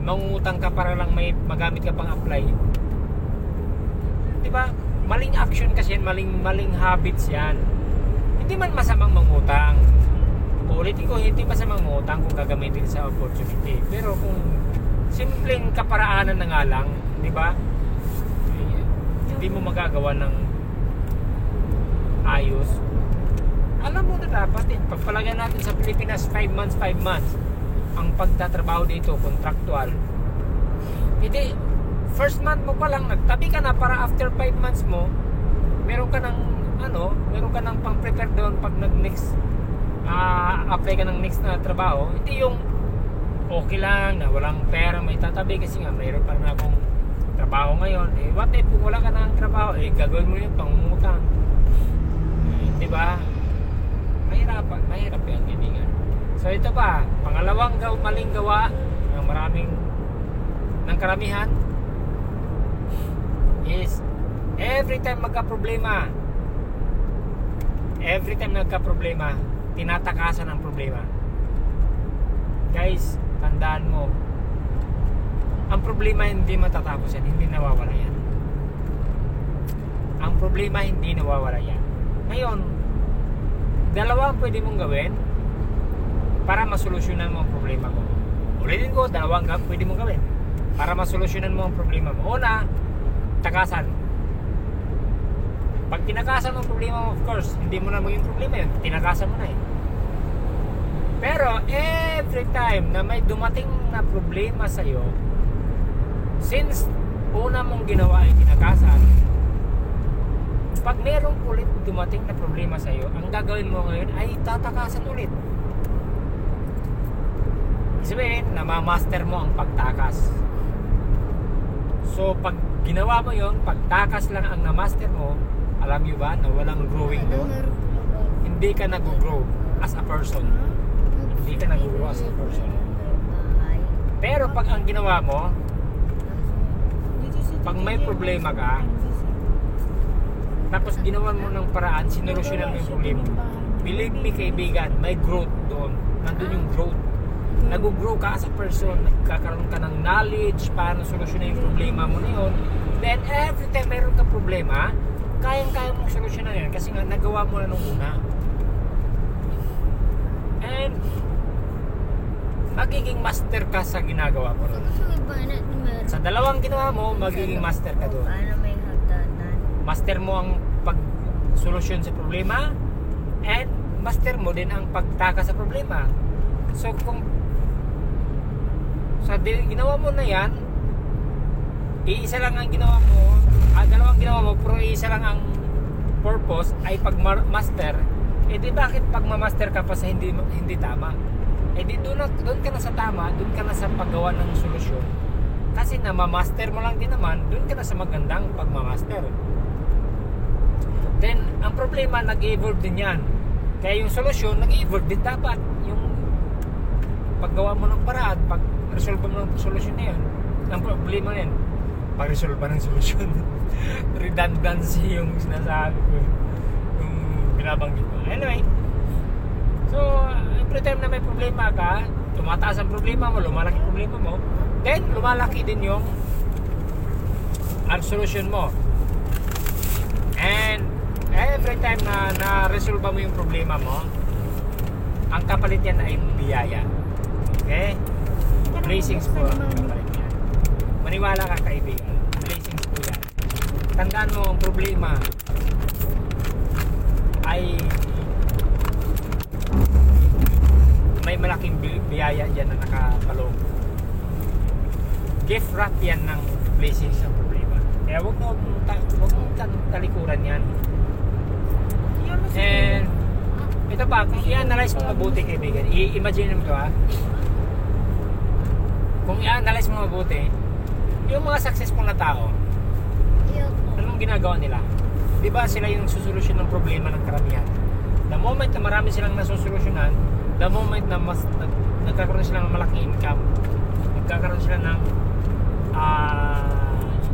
mangungutang ka para lang may magamit ka pang apply. Diba? Maling action kasi yan, maling habits yan. Hindi man masamang mangutang. Ulitin ko, hindi masamang mangutang kung gagamitin sa opportunity. Pero kung simpleng kaparaanan na nga lang, di ba? Hindi mo magagawa ng ayos, alam mo na dapat din, pagpalagyan natin sa Pilipinas 5 months ang pagtatrabaho dito, contractual. Hindi, first month mo pa lang, nagtabi ka na para after 5 months mo, meron ka ng pang-prepare doon pag nag-next, apply ka ng next na trabaho. Hindi yung okay lang na walang pera may tatabi kasi nga mayroon pa rin akong trabaho ngayon. What if kung wala ka ng trabaho, gagawin mo yung pangungutang. Diba? Mahirap yan, kaibigan. So ito pa, pangalawang maling gawa ng karamihan is every time nagka-problema, tinatakasan ang problema. Guys, tandaan mo, ang problema hindi matatapos yan, hindi nawawala yan. Ang problema hindi nawawala yan. Ngayon, dalawa ang pwede mong gawin para masolusyonan mo ang problema mo. Ulitin ko, dalawa ang pwede mong gawin para masolusyonan mo ang problema mo. Una, takasan. Pag tinakasan mo ang problema mo, of course, hindi mo na maging problema yun. Tinakasan mo na eh. Pero every time na may dumating na problema sa'yo, since una mong ginawa ay tinakasan, pag merong ulit dumating na problema sa'yo, ang gagawin mo ngayon ay tatakasan ulit. Sabihin, namamaster mo ang pagtakas. So pag ginawa mo yon, pagtakas lang ang namaster mo, alam nyo ba na walang growing doon? Hindi ka nag-grow as a person. Hindi ka nag-grow as a person. Pero pag ang ginawa mo, pag may problema ka, tapos ginawan mo ng paraan, sinolusyonan mo yung problema, believe me kaibigan, may growth doon. Nandun yung growth. Nag-grow ka as a person, nagkakaroon ka ng knowledge paano solusyonan yung problema mo na yun. Then every time mayroon ka problema, kayang-kaya mong solusyonan yan kasi nga nagawa mo na nung una. And magiging master ka sa ginagawa mo ron. Sa dalawang ginawa mo, magiging master ka doon. Master mo ang pag-solusyon sa problema and master mo din ang pagtaka sa problema. So kung sa ginawa mo na yan, iisa lang ang ginawa mo, dalawang ginawa mo, pero iisa lang ang purpose ay pag-master, di bakit pag-master ka pa sa hindi tama? Di doon ka na sa tama, doon ka na sa paggawa ng solusyon. Kasi na ma-master mo lang din naman, doon ka na sa magandang pag-master. Then, ang problema, nag-evolve din yan. Kaya yung solusyon, nag-evolve din dapat. Yung paggawa mo ng paraan, pag-resolve mo ng solusyon na yun, ang problema na yun, pag-resolve ng solusyon. Redundancy yung sinasabi ko, yung binabanggit ko. Anyway, so, every time na may problema ka, tumataas ang problema mo, lumalaki ang problema mo, then, lumalaki din yung solution mo. And, every time na na-resolve mo yung problema mo, ang kapalit yan ay biyaya. Okay? Blessings po ang kapalit yan. Maniwala ka kaibigan. Blessings po yan. Tandaan mo ang problema ay may malaking biyaya dyan na nakapaloob. Gift wrap yan ng blessings ang problema. Kaya huwag mo talikuran yan. And ito pa, kung i-analyze mo mabuti kaibigan, i-imagine mo ito ha, kung i-analyze mo mabuti yung mga successful na tao, anong ginagawa nila? Diba sila yung susolusyon ng problema ng karamihan? The moment na marami silang nasusolusyonan, the moment na nagkakaroon sila ng malaking income, nagkakaroon sila ng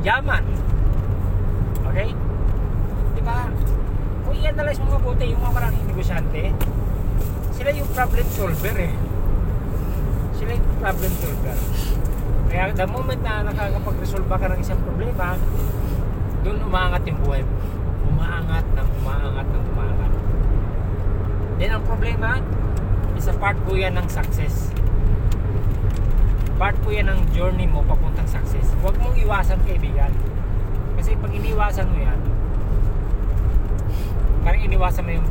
yaman, okay? Diba? Kung i-analyze mo mabuti yung mga maraming negosyante, sila yung problem solver eh. Sila yung problem solver. Kaya the moment na nakakapag-resolve ka ng isang problema, doon umaangat yung buhay mo. Umaangat. Then ang problema, isa part po yan ng success. Part po yan ng journey mo papuntang success. Huwag mong iwasan kaibigan. Kasi pag iniwasan mo yan, parang iniwasan mo yung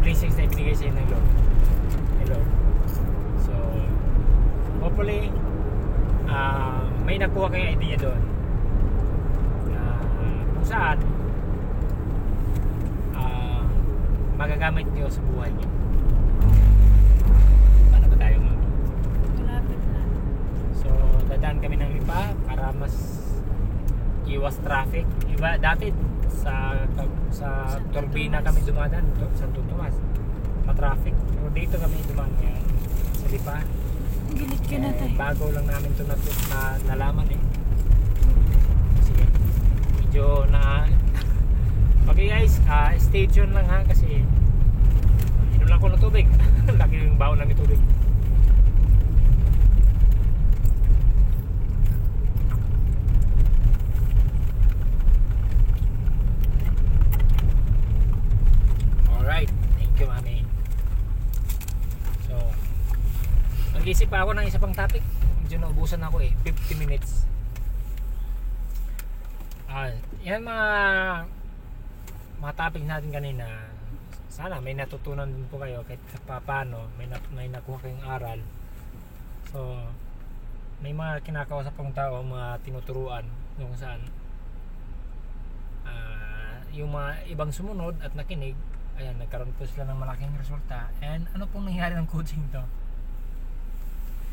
blessings na ibinigay sa'yo ng Lord. Ng Lord. So, hopefully, may nakuha kayong idea doon. Kung saan, magagamit nyo sa buhay nyo. Paano ba tayo mga? Malapit na. So, dadaan kami ng Lipa para mas iwas traffic. Iba, dati sa Turbina kami dumadaan, Santo Tomas. Ma-traffic. Pero dito kami dumaan ngayon sa Lipa. Gilid ka na tayo. Bago lang namin ito nalaman eh. Sige. Medyo na... Okay guys, stay tuned lang ha kasi inom lang ko ng tubig. Lagi yung baon namin tubig. Alright, thank you mami. So, nag-isip pa ako ng isa pang topic. Medyo naubusan ako eh, 50 minutes. Yan mga topic natin kanina. Sana may natutunan din po kayo kahit paano may nakuha kayong aral. So may mga kinakausap pong tao, mga tinuturuan kung saan yung mga ibang sumunod at nakinig, ayan, nagkaroon po sila ng malaking resulta. And ano pong nangyari ng coaching to?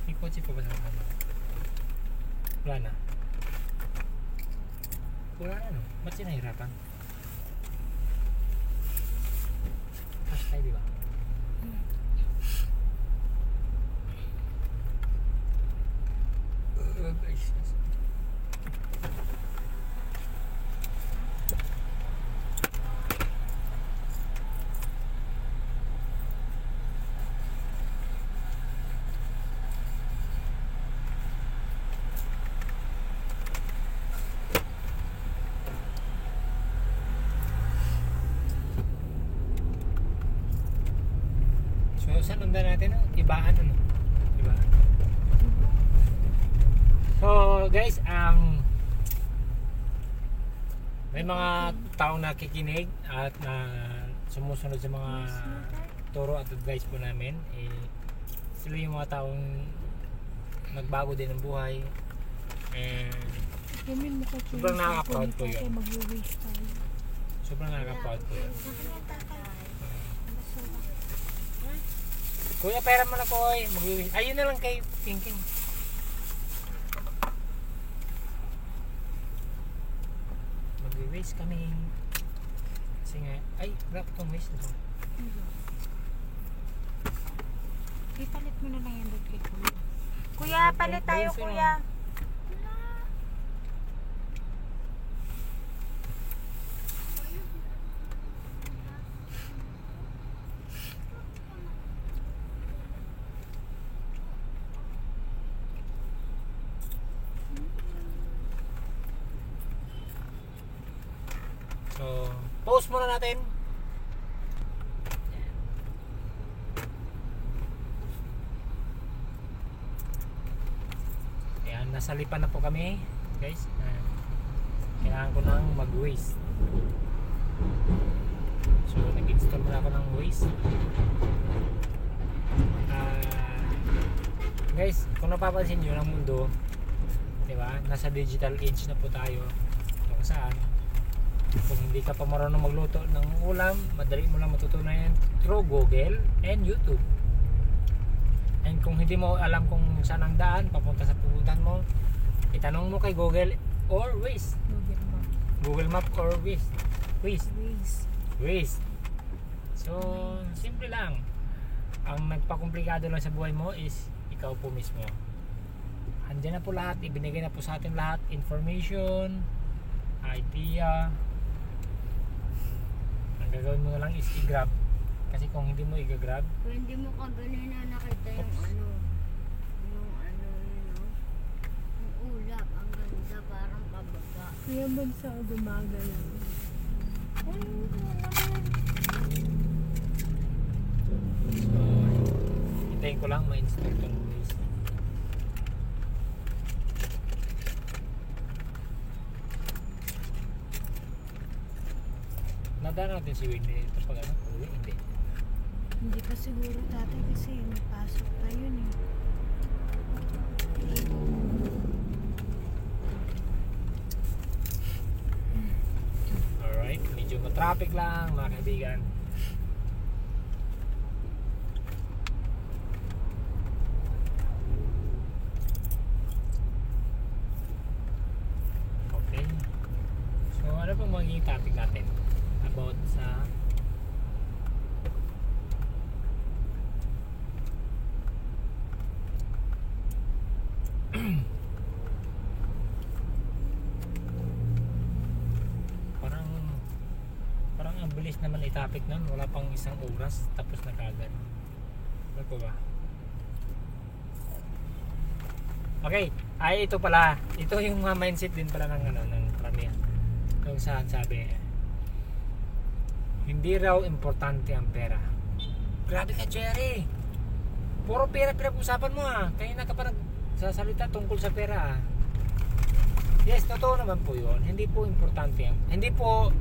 May coaching po ba sa mga? Wala na. Wala na, no? Ba't siya nahirapan? Flash tayo, di ba? So, saan undan natin? Ibaan ano? Ibaan. So, guys, may mga taong nakikinig at sumusunod sa mga turo at advice po namin. Sila yung mga taong nagbago din ng buhay. And sobrang nakaka-proud po yun. Sobrang nakaka-proud po yun. Kuya, pera mo na po eh. Ayun na lang kay Pinking. Mag-waste kami. Kasi nga, ay, wala po itong waste na. Ipalit mo na lang yan doon kay Kuya. Kuya, palit tayo Kuya. So, pause muna natin. Ayan, nasa Lipa na po kami, guys. Kailangan ko nang mag-waste. So, nag-install muna ako ng waste. Guys, kung napapansin nyo ng mundo, diba? Nasa digital age na po tayo. Kung saan kung hindi ka pa marunong magluto ng ulam, madali mo lang matutunan yan through Google and YouTube. And kung hindi mo alam kung saan ang daan papunta sa pupuntahan mo, itanong mo kay Google or Waze. Google Map or Waze. So, simple lang. Ang nagpakomplikado lang sa buhay mo is ikaw po mismo. Andiyan na po lahat, ibinigay na po sa atin lahat, information, idea. Ang gagawin mo na lang is i-grab. Kasi kung hindi mo i-grab, Kung hindi mo kagano'n na nakita yung yung ulap, ang ganda, parang pabaga. Kuya, bansa o gumagalaw. so, hintayin ko lang ma-install tong Waze. Nadaan natin si Wade dito. pag ano, uwi, hindi. Hindi pa siguro tatay kasi may pasok pa yun eh. Alright, medyo matraffic lang mga kaibigan. Okay. So ano pong magiging topic natin? About sa parang ang bilis naman i-topic nun. Wala pang isang oras tapos na kagad. Ano po ba? Okay, ay ito pala. Ito yung mindset din pala ng ano, ng karamihan. Kung saan sabi, hindi raw importante ang pera. Grabe ka, Jerry. Puro pera pinag-usapan mo ah. Kaya na ka pa nagsasalita tungkol sa pera ah. Yes, totoo naman po yun. Hindi po importante yan. Hindi po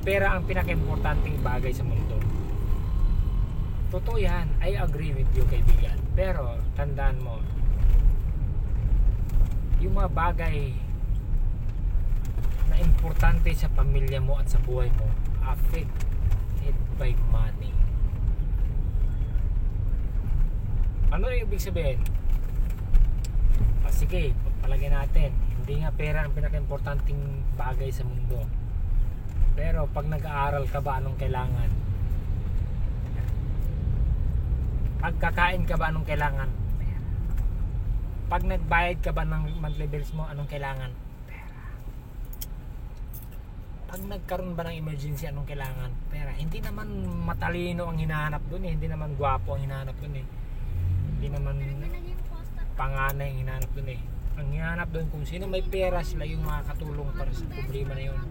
pera ang pinaka-importanting bagay sa mundo. Totoo yan. I agree with you, kaibigan. Pero, tandaan mo, yung mga bagay na importante sa pamilya mo at sa buhay mo, affected by money. Ano yung ibig sabihin? Sige, palagay natin, hindi nga pera ang pinaka-importanting bagay sa mundo. Pero pag nag-aaral ka ba, anong kailangan? Pag kakain ka ba, anong kailangan? Pera. Pag nagbayad ka ba ng monthly bills mo, anong kailangan? Pera. Pag nagkaroon ba ng emergency, anong kailangan? Pera. Hindi naman matalino ang hinahanap dun eh. Hindi naman gwapo ang hinahanap dun eh. Hindi naman panganay ang hinahanap dun eh. Ang hinahanap dun kung sino may pera, sila yung makakatulong para sa problema na yun.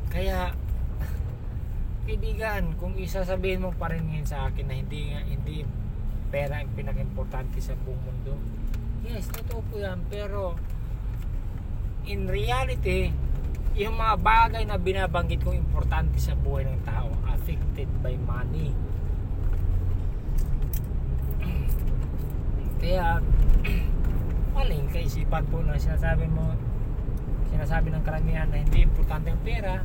Kaya kaibigan, kung isasabihin mo pa rin ngayon sa akin na hindi pera ang pinaka-importante sa buong mundo, yes, totoo po yan. Pero in reality, yung mga bagay na binabanggit kong importante sa buhay ng tao, affected by money. Kaya maling kaisipan po na sinasabi ng karamihan na hindi importante ang pera,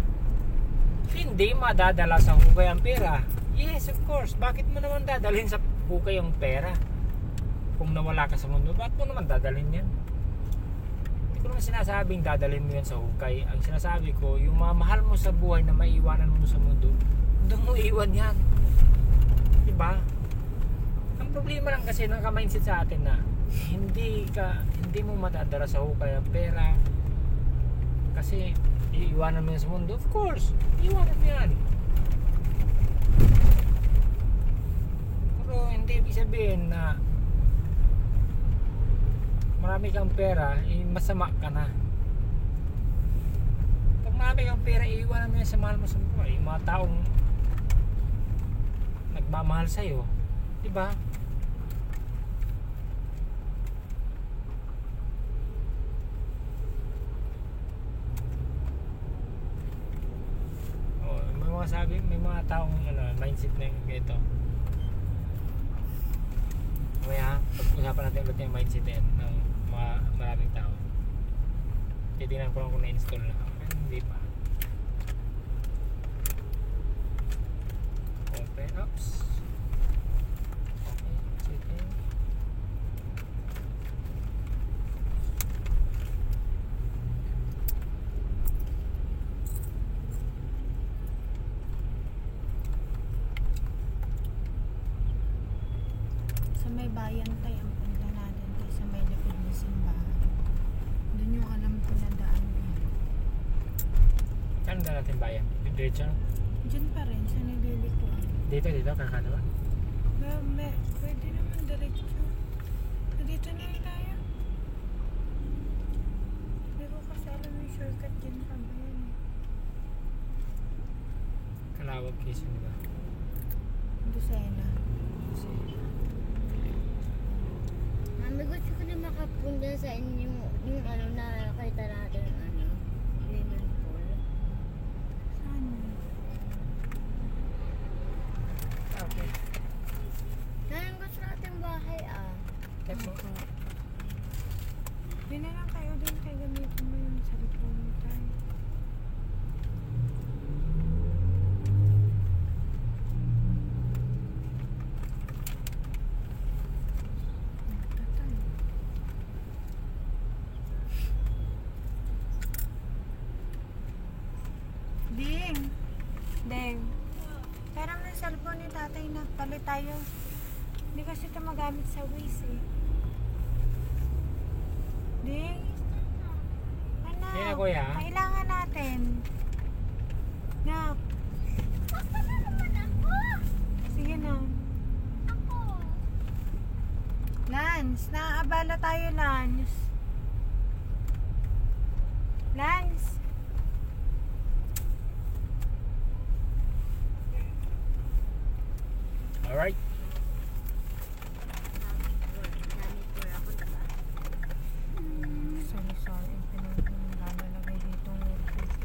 hindi madadala sa hukay ang pera. Yes, of course. Bakit mo naman dadalhin sa hukay ang pera? Kung nawala ka sa mundo, bakit mo naman dadalhin yan? Hindi ko naman sinasabing dadalhin mo yan sa hukay. Ang sinasabi ko, yung mga mahal mo sa buhay na maiiwanan mo sa mundo, doon mo iwan yan. Diba? Ang problema lang kasi naka-mindset sa atin na hindi mo madadala sa hukay ang pera kasi iiwanan mo yan sa mundo. Of course, iiwanan mo yan. Pero hindi ibig sabihin na marami kang pera, masama ka na. Pag marami kang pera, iiwanan mo yan sa mahal mo sa buhay. Yung mga taong nagmamahal sa'yo, diba? May mga taong mindset na yung ganito. Kaya pag-usapan natin ulit yung mindset yan ng mga maraming tao. Titignan ko lang kung na-install na. Pero hindi pa. Open ups. Okay, setting. May bayan tayo ang punta natin tayo sa may likod ng simbahan. Doon yung alam ko na daan niya. Saan na natin bayan? Diretso? Diyan pa rin sa nililikuan. Dito, kakano ba? Pwede naman diretso. Dito na lang tayo. Hindi ko kasi alam yung shortcut dyan pa ba yun. Kalawag Quezon, diba? Lucena. Mami, gusto ko na makapunta sa inyo yung ano na nakita natin swimming pool. Saan? Yun na lang kayo din kaya gamitin mo yung cellphone mo tayo. Tatay. Ding! Ding! Pero may cellphone ni tatay na palit tayo. Hindi kasi ito magamit sa Waze eh. Ding! Ano? Yan na, kuya. Kailangan natin. Nak. Papa na naman ako! Sige na. Ako! Lance, naaabala tayo, Lance. Lance. Alright. Sorry. Pinaglalagay dito ng aircraft.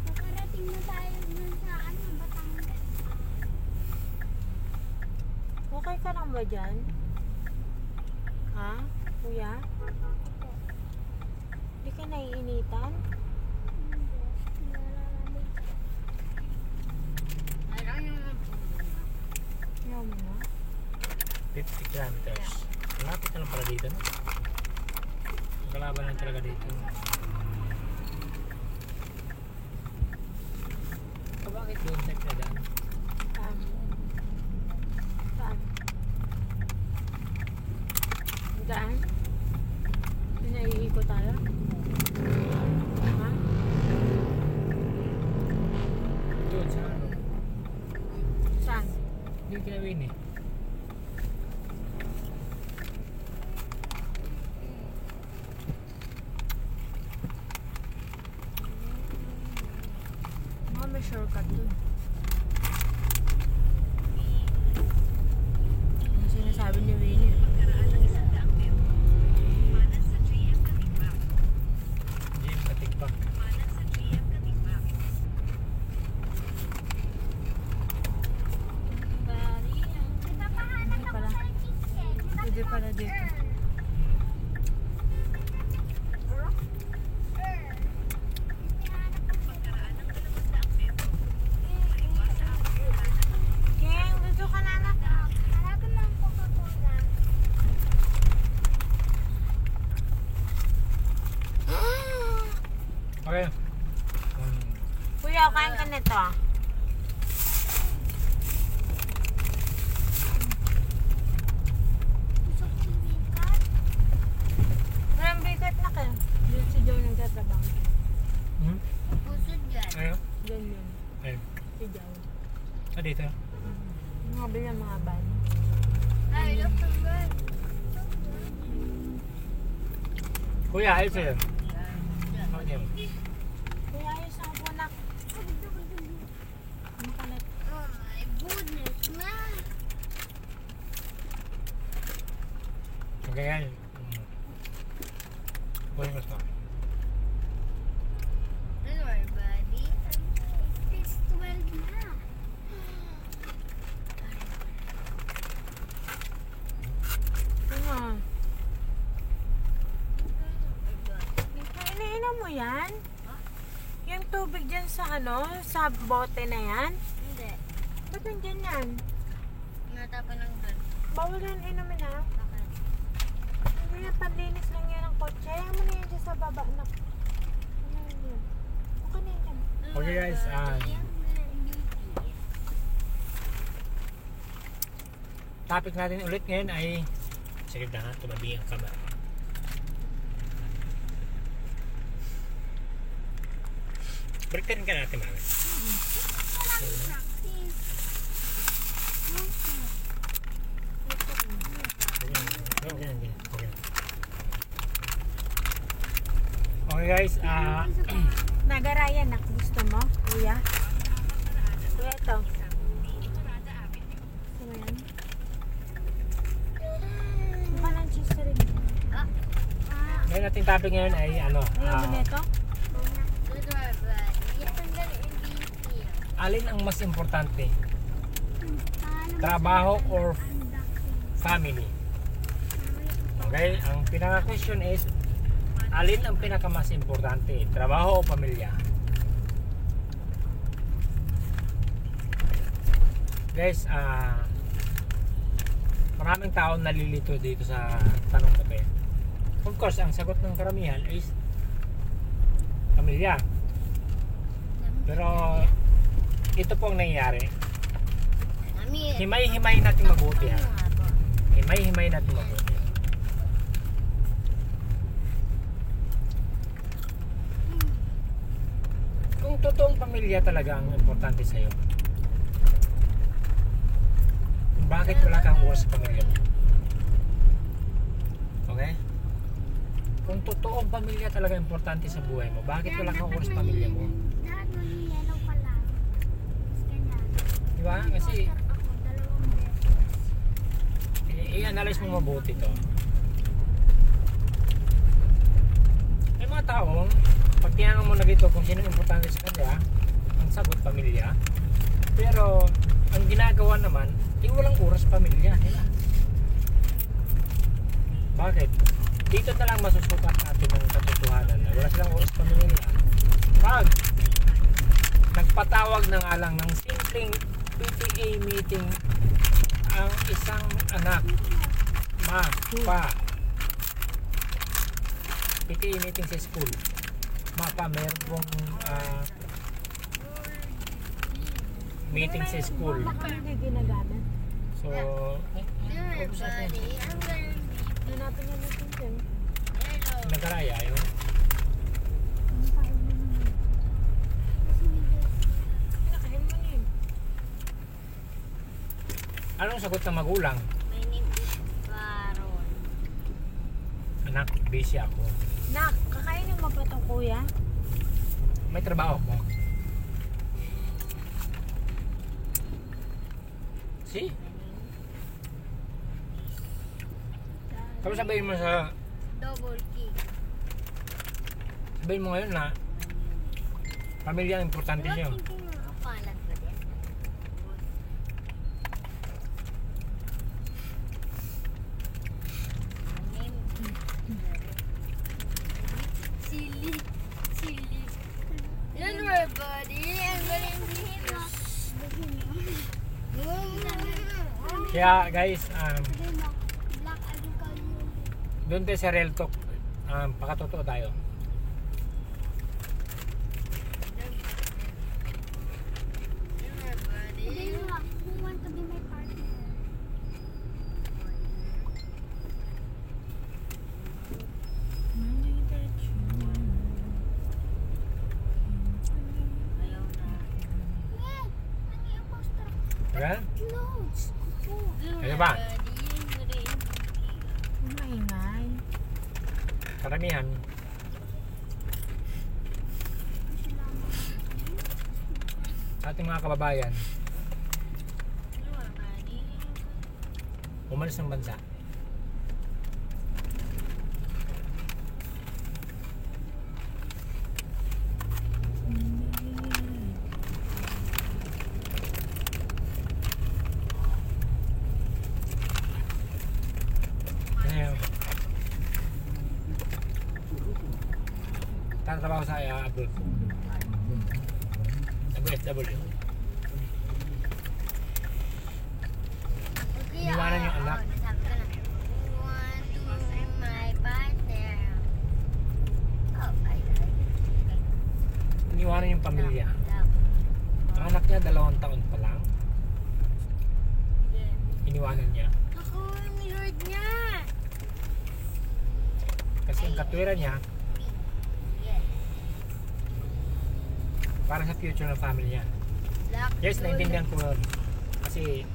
Nakarating na tayo dun sa Batangas. Okay ka lang ba dyan? Ha? Kuya? Hindi ka naiinitan? Ayaw mo na? 50 kilometers. Malapit na lang pala dito, no? Magkalaban lang talaga dito. Bakit doon sa pinadaan? Saan? Saan? Saan? Hindi na iikot tayo? Ha? Doon sa ano? Saan? Hindi ko kinawin eh. Mga may shortcut dun. Ang sinasabi ni Winnie. Jim, katikpak. Ipapahanap ako pala. ng ticket. Pwede pala dito. King, dito ka na anak. Hanapin mo ang Coca-Cola. Okay. Kuya, kain ka nito. Gusto ko sinikat. Parang bigat na ka. Dito si Joe nagtatrabaho. Hmm? Puso dyan. Ayaw? Diyan yun. Ayun. Si Joe. Ah, dito. Mga bilang mga ban. Ay, look for red. Kuya, ayos sa'yo. Okay. Kuya, ayos na po na. Makalat. Oh my goodness, man. Okay, yan. Kuya ko ito. Don't worry, buddy. It's 12 na. Ano? Iniinom mo yan? Yung tubig dyan sa ano? Sa bote na yan? Hindi. Ba't nandiyan yan? Natapon ng gun. Bawal yan inumin ha? Bakit? Hindi yan, panlinis lang yan ng kotse. Ayaw mo na yan dyan sa baba na. Ano yan yan? Okay na yan. Okay guys, topic natin ulit ngayon ay sige na, tumabi ang kamera. Baliktad ka natin, mami. Okay guys, Nagarayan na. Gusto mo? Kuya? Kuya ito. Gusto mo yan? Mukha ng cheese rin. ngayon ating topic ngayon ay ano, Ayaw mo nito? Don't worry, buddy. Itanggal yung BP. alin ang mas importante? trabaho or family. Okay? Ang pinaka-question is, alin ang pinaka-mas importante? Trabaho o pamilya? Guys, maraming tao nalilito dito sa tanong na to. Of course, ang sagot ng karamihan is pamilya. Pero ito po ang nangyayari. Himay-himay natin mabuti ha. Himay-himay natin mabuti. Kung totoong pamilya talaga ang importante sa'yo, bakit wala kang oras sa pamilya mo? Okay? Kung totoong pamilya talaga importante sa buhay mo, bakit wala kang oras sa pamilya mo? Diba? Kasi i-analyze mo mabuti to. May mga taong pag tinanong mo na dito kung sino importante sa kanya, ang sagot pamilya. Pero ang ginagawa naman, walang oras pamilya nila. Bakit? Dito na lang masusukat natin ang katotohanan na wala silang oras pamilya nila. Pag nagpatawag na nga lang ng simpleng PTA meeting ang isang anak, ma, pa, PTA meeting sa school, ma, pa, meron pong meeting sa school. Bakit hindi ginagamit? So, Hanapin niya natin yun. nagaraya yun. Nakahin mo yun. Anong sagot ng magulang? My name is Baron. Anak, busy ako. Nak, kakainin mo ba itong kuya? May trabaho ko. See? Tapos sabihin mo sa Double kick. sabihin mo ngayon na pamilya ang importante Diba niyo. thinking ng kapalat ba din? My name Silly. Silly. Don't worry, buddy. I'm gonna be Kaya guys, doon tayo sa real talk, pakatotoo tayo. Okay? Ano ba? Maingay. Karamihan. Sa ating mga kababayan, umalis ng bansa. Ngayon, tatrabaho sa abroad. Nag-FW. Iniwanan yung anak. Nasabi ko na. Want to my partner. Oh, ay. Iniwanan yung pamilya. Ang anak niya 2 taon pa lang. Iniwanan niya. Ako, nilord niya. Kasi ang katwiran niya Yes. para sa future ng family niya. Yes, naintindihan ko yun. Kasi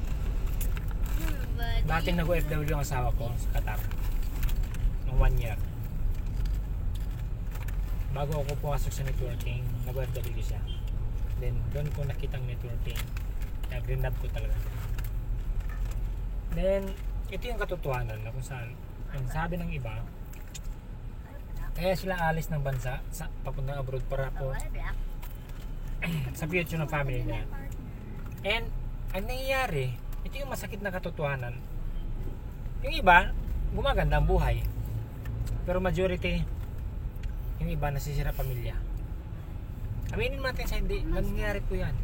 dating nag-OFW yung asawa ko sa Qatar. Ng 1 year. Bago ako pumasok sa networking, nag-OFW siya. Then, doon ko nakitang networking. Kaya grinab ko talaga. Then, ito yung katotohanan na kung saan, ang sabi ng iba, kaya sila alis ng bansa sa papuntang abroad para po sa future ng family niya. And ang nangyayari, Ito yung masakit na katotohanan. Yung iba, gumaganda ang buhay. Pero majority, yung iba nasisira pamilya. Aminin natin sa hindi, nangyayari po yan.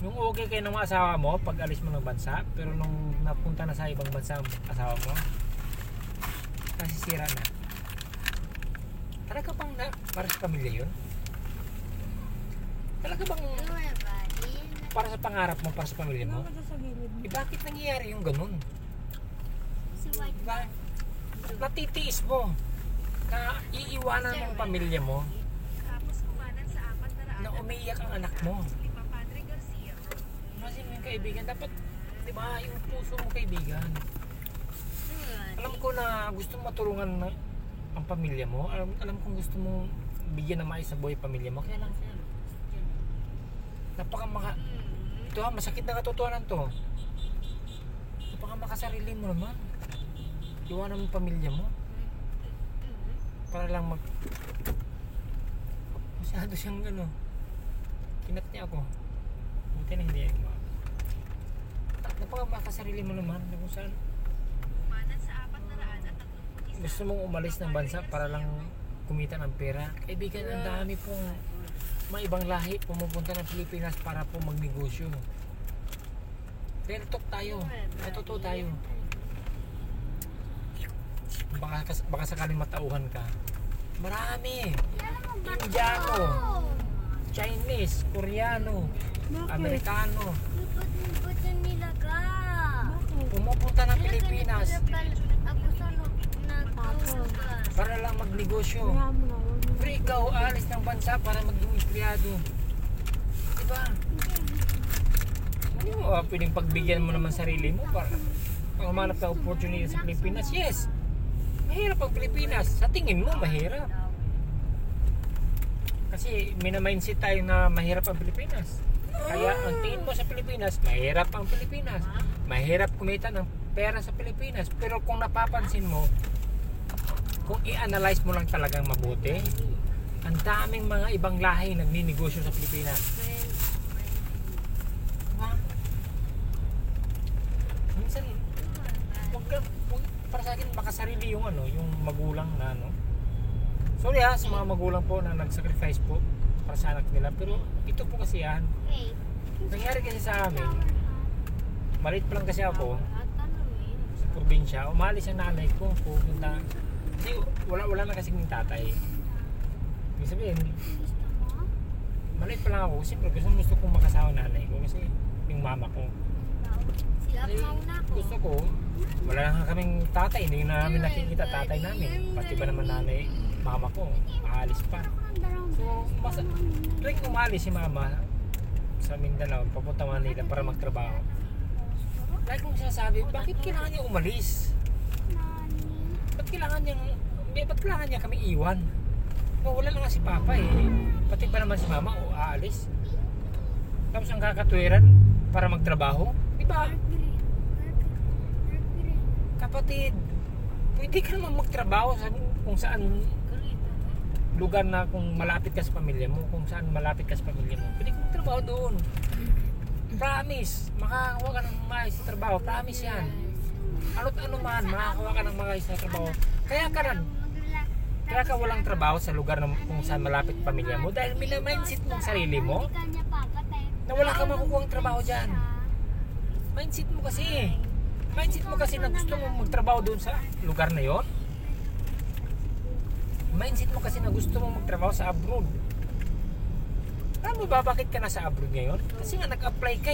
Yung okay kayo ng asawa mo pag alis mo ng bansa, pero nung napunta na sa ibang bansa ang asawa mo, nasisira na. Talaga bang na, para sa pamilya yun? Talaga bang para sa pangarap mo, para sa pamilya mo? Ano ka sa gilid? Bakit nangyayari yung ganun? Si White. Diba? Natitiis mo na iiwanan mo ang pamilya mo na umiiyak ang anak mo. Kasi yung kaibigan, dapat, diba, yung puso mo kaibigan. Alam ko na gusto mo matulungan ang pamilya mo. Alam kong gusto mo bigyan ng maayos sa buhay pamilya mo. Kaya lang, ito ha, masakit na katotohanan to. Makasarili mo naman. Iwanan mo pamilya mo. Para lang masyado siyang kinat niya ako. Buti na hindi ako. Makasarili mo naman. Kung saan gusto mong umalis ng bansa para lang kumita ng pera. Kaibigan, ang dami pong mga ibang lahi pumupunta ng Pilipinas para po magnegosyo. Real talk tayo. Totoo tayo. Baka sakaling matauhan ka. Marami. Indiano, Chinese, Koreano, Amerikano. Lupot yung nilaga. Pumupunta ng Pilipinas Ako sa para lang magnegosyo. Kaya mo na. Pero ikaw, aalis ng bansa para maging empleyado. Diba? Hindi mo pwedeng pagbigyan mo naman sarili mo para humanap ng opportunity sa Pilipinas. Yes, mahirap ang Pilipinas. Sa tingin mo, mahirap. Kasi minamindset tayo na mahirap ang Pilipinas. Kaya ang tingin mo sa Pilipinas, mahirap ang Pilipinas. Mahirap kumita ng pera sa Pilipinas. Pero kung napapansin mo, kung i-analyze mo lang talagang mabuti, ang daming mga ibang lahi nagninegosyo sa Pilipinas. Diba? Minsan, para sa akin makasarili yung yung magulang na sorry sa mga magulang po na nag-sacrifice po para sa anak nila, pero ito po kasi yan. Nangyari kasi sa amin, maliit pa lang kasi ako sa probinsya, umalis ang nanay ko pupunta. Kasi wala na kasing tatay. Ibig sabihin, maliit pa lang ako. Siyempre gusto kong makasawa nanay ko kasi yung mama ko. Kasi gusto ko, wala na kaming tatay. Hindi na namin nakikita tatay namin. Pati ba naman nanay, mama ko, aalis pa. So, tuwing umalis si mama sa Mindanao, papunta Manila para magtrabaho. Like kong sinasabi, bakit kailangan niya umalis? Ba't kailangan niya kami iwan? Wala lang nga si Papa pati pa naman si Mama aalis. Tapos ang kakatwiran para magtrabaho, diba? Kapatid, pwede ka naman magtrabaho sa kung saan lugar na kung malapit ka sa pamilya mo, pwede ka magtrabaho doon. Promise, makakakuha ka ng maayos sa trabaho, promise yan. Ano't ano man, makakakuha ka ng maayos na trabaho. Kaya ka walang trabaho sa lugar na kung saan malapit pamilya mo dahil mindset mo ang sarili mo na wala ka makukuha ng trabaho dyan. Mindset mo kasi na gusto mo magtrabaho doon sa lugar na yon. Mindset mo kasi na gusto mo magtrabaho sa abroad. Alam mo ba bakit ka nasa abroad ngayon? Kasi nga nag-apply ka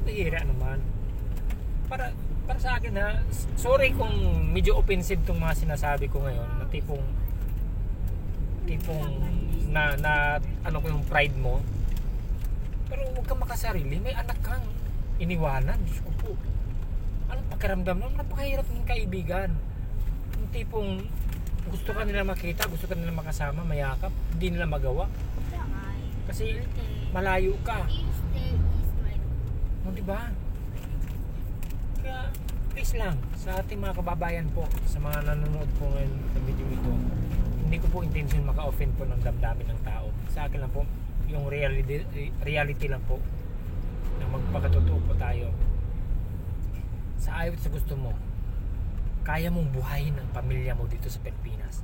Bihira naman. Para sa akin sorry kung medyo offensive tong mga sinasabi ko ngayon na tipong na ano ko yung pride mo. Pero huwag kang makasarili, may anak kang iniwanan. Diyos ko po. Anong pakiramdam mo? Napakahirap ng kaibigan. Yung tipong gusto ka nila makita, gusto ka nila makasama, mayakap, hindi nila magawa. Kasi malayo ka. Diba? Kaya please lang sa ating mga kababayan po, sa mga nanonood po ngayon sa video ito, hindi ko po intention maka-offend po ng damdamin ng tao. Sa akin lang po, yung reality lang po na magpakatotoo po tayo. Sa ayaw at sa gusto mo, kaya mong buhayin ang pamilya mo dito sa Pilipinas.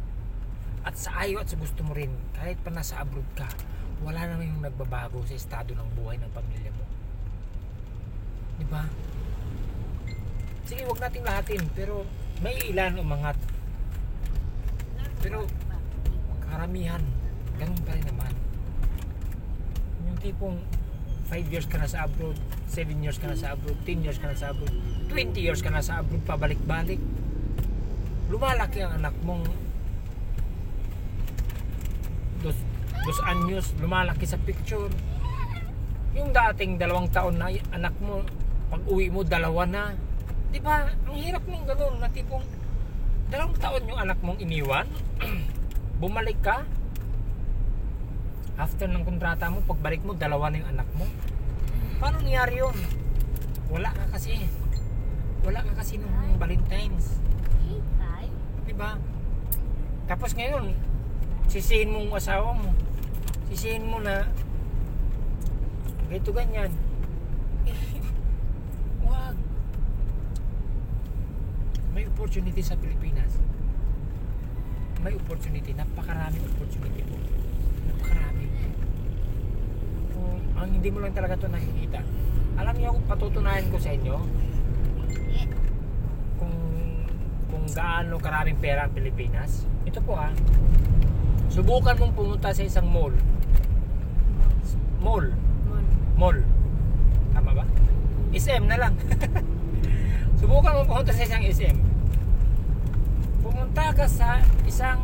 At sa ayaw at sa gusto mo rin, kahit pa nasa abroad ka, wala naman yung nagbabago sa estado ng buhay ng pamilya mo. Diba? Sige, wag nating lahatin, pero may ilan umangat. Pero karamihan, ganun pa rin naman. Yung tipong 5 years ka na sa abroad, 7 years ka na sa abroad, 10 years ka na sa abroad, 20 years ka na sa abroad, pabalik-balik. Lumalaki ang anak mong 2 anyos, lumalaki sa picture. Yung dating 2 taon na anak mo, pag uwi mo 2 na. Diba? Ang hirap mong gano'n na tipong 2 taon yung anak mong iniwan. Bumalik ka. After ng kontrata mo, pagbalik mo 2 na yung anak mo. Paano nangyari yun? Wala ka kasi nung Valentine's. Diba? Tapos ngayon, sisihin mo ang asawa mo. Sisihin mo na ganito ganyan. Wag. May opportunity sa Pilipinas. May opportunity. Napakaraming opportunity po. Napakarami. Ang hindi mo lang talaga ito nakikita. Alam niyo, patutunayan ko sa inyo kung gaano karaming pera ang Pilipinas. Ito po subukan mong pumunta sa isang mall. Mall. Tama ba? SM na lang. Subukan mong pumunta sa isang SM. Pumunta ka sa isang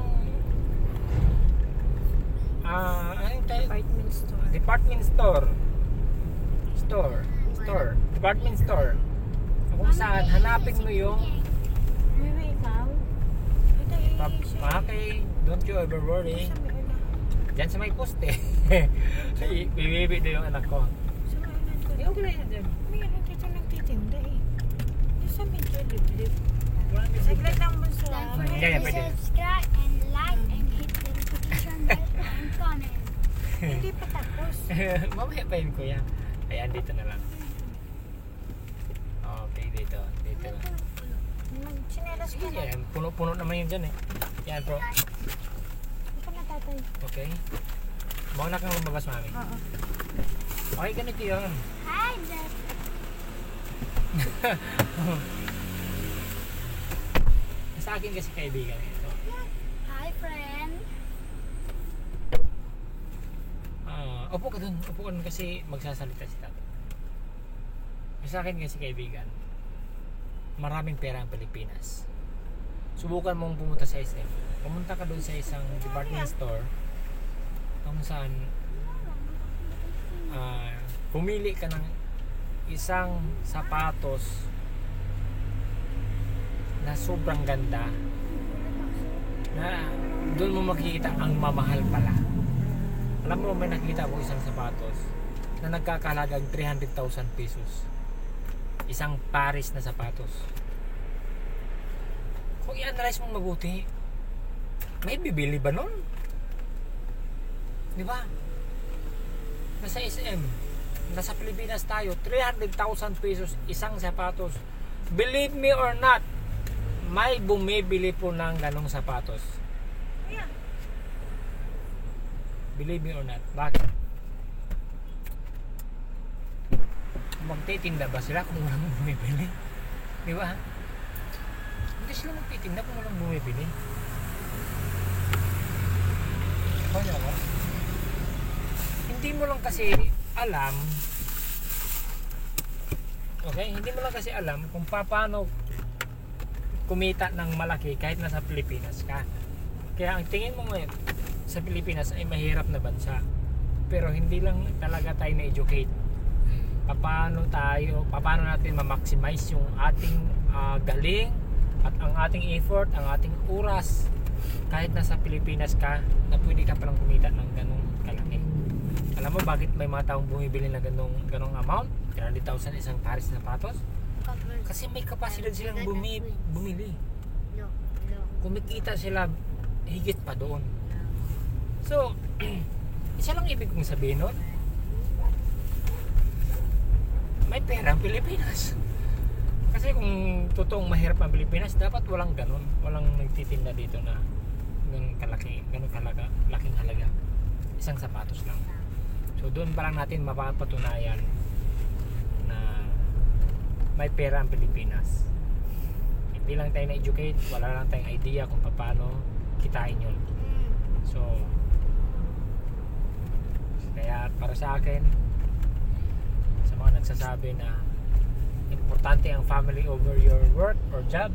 department store. Department store. Kung saan hanapin mo yung May ikaw? okay, don't you ever worry. Sa may ulan. Diyan sa may poste. Bibibi na yung anak ko. Sa may ulan ko. Okay na yan dyan. May ano dito nagtitinda eh. Yung sa medyo liblib. Walang Saglit lang mo sa... Don't forget Yeah, to pwede. subscribe and like and hit the notification bell and comment. Hindi pa tapos. Mamaya pa yun kuya. Ayan, dito na lang. Okay, dito. Magsinelas ka na. Yan, puno-puno naman yun dyan eh. Yan bro. Ito na tatay. Okay. Mauna kang lumabas mami. Oo. Okay, ganito yun. Hi, Dad. Sa akin kasi kaibigan ito. Hi, friend. Upo ka dun kasi magsasalita si Tato. Sa akin kasi kaibigan, maraming pera ang Pilipinas. Subukan mong pumunta sa SM. Pumunta ka dun sa isang department store kung saan pumili ka ng isang sapatos na sobrang ganda na doon mo makikita ang mamahal pala. Alam mo, may nakita ko isang sapatos na nagkakahalagang 300,000 pesos. Isang Paris na sapatos. Kung i-analyze mong mabuti, may bibili ba nun? Di ba? Nasa SM, nasa Pilipinas tayo, 300,000 pesos isang sapatos. Believe me or not, may bumibili po ng ganong sapatos. Ayan. Believe me or not. Bakit? Magtitinda ba sila kung walang bumibili? Di ba? Hindi sila magtitinda kung walang bumibili. Kaya ako? Hindi mo lang kasi alam, okay? Hindi mo lang kasi alam kung paano kumita ng malaki kahit nasa Pilipinas ka. Kaya ang tingin mo ngayon sa Pilipinas ay mahirap na bansa. Pero hindi lang talaga tayo na-educate. Paano natin ma-maximize yung ating galing at ang ating effort, ang ating oras kahit nasa Pilipinas ka na pwede ka palang kumita ng ganong kalaki. Alam mo bakit may mga taong bumibili na ganong amount? 300,000 isang Paris na sapatos? Kasi may kapasidad silang bumili. Kumikita sila higit pa doon. So, Isa lang ibig kong sabihin nun, may pera ang Pilipinas. Kasi kung totoong mahirap ang Pilipinas, dapat walang ganun. Walang nagtitinda dito na ganun laking halaga. Isang sapatos lang. So doon pa lang natin mapapatunayan na may pera ang Pilipinas. Hindi lang tayo na-educate, wala lang tayong idea kung paano kitain yun. So kaya para sa akin, sa mga nagsasabi na importante ang family over your work or job,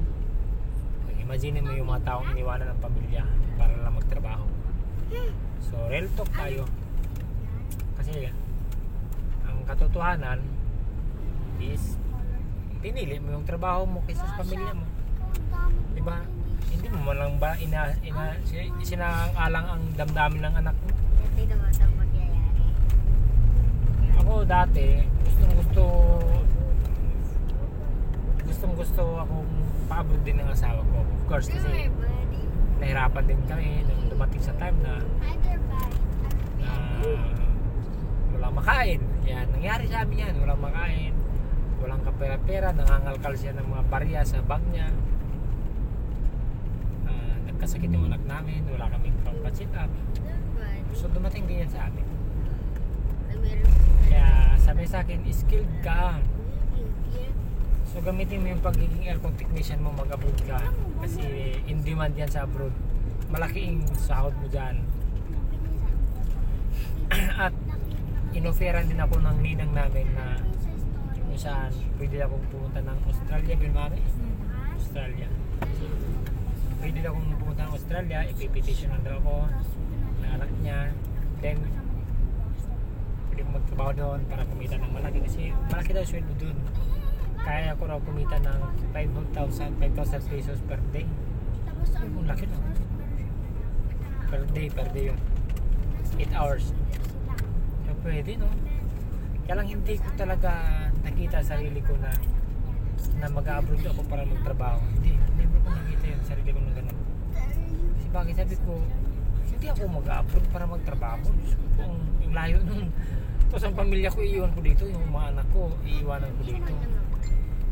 imagine mo yung mga taong iniwanan ng pamilya para lang magtrabaho. So real talk tayo, kasi ang katotohanan is pinili mo yung trabaho mo kaysa sa pamilya mo, diba? Hindi mo man lang ba isinaalang ang damdamin ng anak mo? Hindi naman ito magyayari. Ako dati gustong gusto akong pa-abroad din ng asawa ko, of course, kasi nahirapan din kami nung dumating sa time na walang makain. Yan, nangyari sa amin yan, walang makain, walang kapera-pera, nangangalkal siya ng mga barya sa bag niya. Nagkasakit yung anak namin, wala kaming pang-check up. So dumating din yan sa amin. Kaya sabi sa akin, skilled ka. So gamitin mo yung pagiging aircon technician mo, mag-abroad ka. Kasi in demand yan sa abroad. Malaking sahod mo dyan. At inoferan din ako ng ninang namin na kung saan pwede akong pumunta ng Australia, Bilmari? Australia. Pwede akong pumunta ng Australia, ipipetition daw ako na anak niya. Then pwede akong magtrabaho doon para kumita ng malaki, kasi malaki daw sweldo doon. Kaya ko raw kumita ng 5,000 pesos per day. Ang laki na. Per day yun. 8 hours. So pwede, no? Kaya lang hindi ko talaga nakita sarili ko na mag-abroad ako para magtrabaho. Hindi ko nakita yung sarili ko na gano'n. Kasi bakit sabi ko, hindi ako mag-abroad para magtrabaho. Kung yung layo nun, tapos ang pamilya ko iiwan ko dito, yung mga anak ko iiwanan ko dito.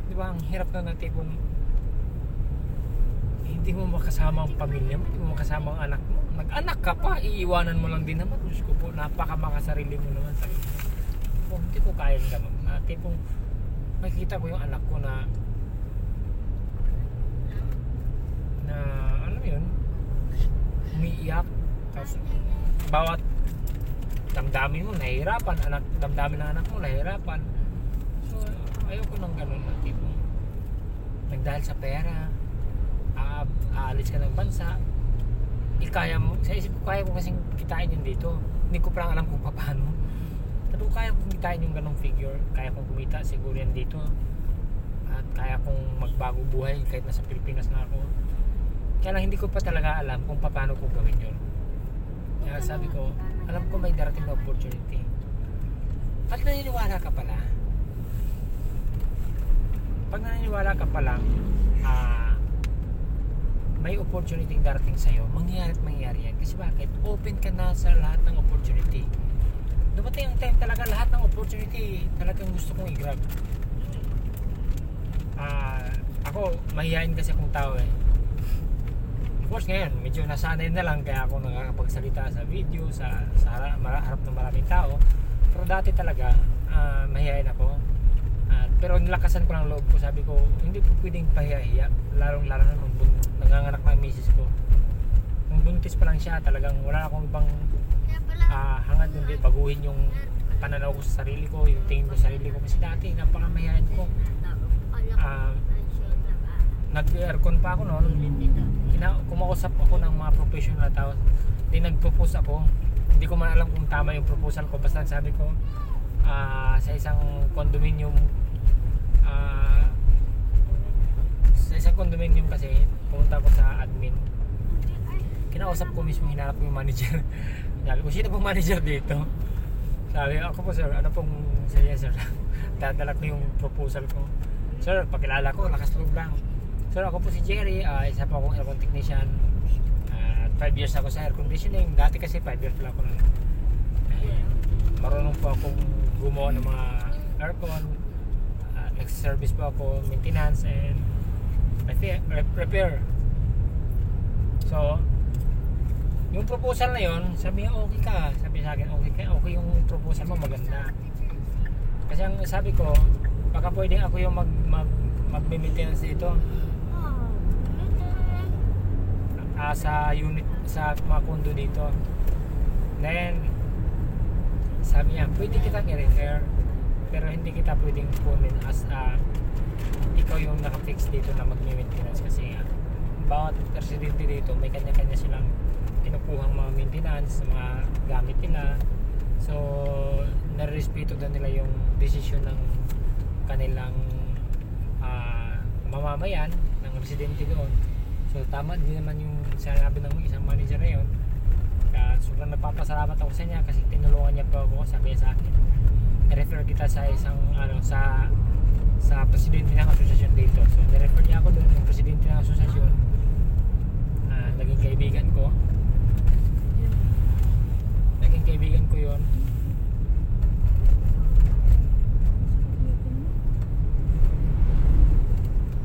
Diba, ang hirap na tipong hindi mo makasama ang pamilya mo, hindi mo makasama ang anak mo. Nag-anak ka pa, iiwanan mo lang din naman. Diyos ko po, napakamakasarili mo naman. Sabi ko, hindi ko kaya gano'n. Tipong makikita ko yung anak ko na alam yun, umiiyak. Tapos bawat damdamin mo, nahihirapan. Damdamin ng anak mo, nahihirapan. So ayoko nang gano'n na tipong nagdahil sa pera, aalis ka ng bansa, kaya mo, sa isip ko kaya ko kasing kitain yun dito, hindi ko parang alam kung paano. Pero kaya kong kitain yung ganong figure, kaya kong kumita siguro yan dito, at kaya kong magbago buhay kahit nasa Pilipinas na ako. Kaya lang hindi ko pa talaga alam kung paano ko gawin yun. Kaya sabi ko, alam ko may darating na opportunity. Pag naniniwala ka pala, pa lang, may opportunity darating sa'yo, mangyayari yan. Kasi bakit? Open ka na sa lahat ng opportunity. Dumating ang time talaga, lahat ng opportunity talagang gusto kong i-grab. Ako, mahihain kasi akong tao eh. Of course ngayon, medyo nasanay na lang kaya ako nakakapagsalita sa video, sa harap ng maraming tao. Pero dati talaga, mahihain ako. Pero nilakasan ko ng loob ko, sabi ko hindi po pwedeng pahiya-hiya, lalo na nung nanganganak ng misis ko. Nung buntis pa lang siya, talagang wala akong ibang hangad kundi baguhin yung pananaw ko sa sarili ko, yung tingin ko sa sarili ko. Kasi dati napakamahihain ko. Nag-aircon pa ako noon, kumausap ako ng mga professional na tao, di nag-propose ako. Hindi ko man alam kung tama yung proposal ko, basta sabi ko sa isang condominium, kasi pumunta ako sa admin, kinausap ko mismo, hinarap ko yung manager. Sabi ko, sino pong manager dito? Sabi ako po, sir, ano pong sige sir, dadala ko yung proposal ko. Sir, pakilala ko, lakas loob lang. Sir, ako po si Jerry, isa po akong aircon technician. 5 years ako sa air conditioning. Dati kasi 5 years lang ako nun. marunong po akong gumawa ng mga aircon, nag-service po ako, maintenance and repair. So yung proposal na yon, sabi niya okay ka, sabi sa akin okay yung proposal mo, maganda. Kasi ang sabi ko, baka pwedeng ako yung mag-maintenance dito sa unit, sa mga condo dito. Then sabi niya, pwede kitang i-refer pero hindi kita pwedeng kunin as ikaw yung naka-fix dito na mag-maintenance, kasi bawat residente dito may kanya-kanya silang kinukuhang mga maintenance, mga gamit nila. So narespeto daw nila yung desisyon ng kanilang mamamayan, ng residente doon. So tama din naman yung sinabi ng isang manager na yun. Kaya sobrang nagpapasalamat ako sa niya kasi tinulungan niya pa ako, sabi sa akin, i-refer kita sa isang sa presidente ng asosasyon dito. So ni-refer niya ako doon, yung presidente ng asosasyon, naging kaibigan ko yun.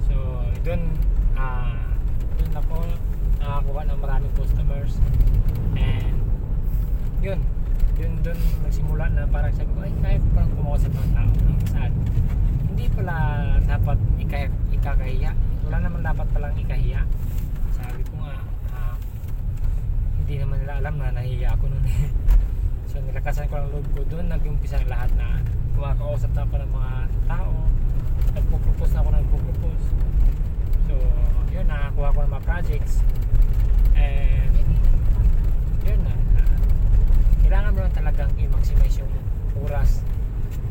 So doon ako nakakuha ng maraming customers, and yun doon nagsimula na parang sabi ko, ay kaya ko parang kumawa sa mga tao ng saan hindi pala dapat ikakahiya, wala naman dapat palang ikahiya. Sabi ko nga, hindi naman nila alam na nahiya ako noon. So nilakasan ko ang loob ko doon, nag-umpisa lahat na kumakausap na ako ng mga tao, nagpo-propose na ako ng nagpo-propose. So yun, nakakuha ko ng mga projects, and yun na, kailangan mo lang talagang i-maximize yung oras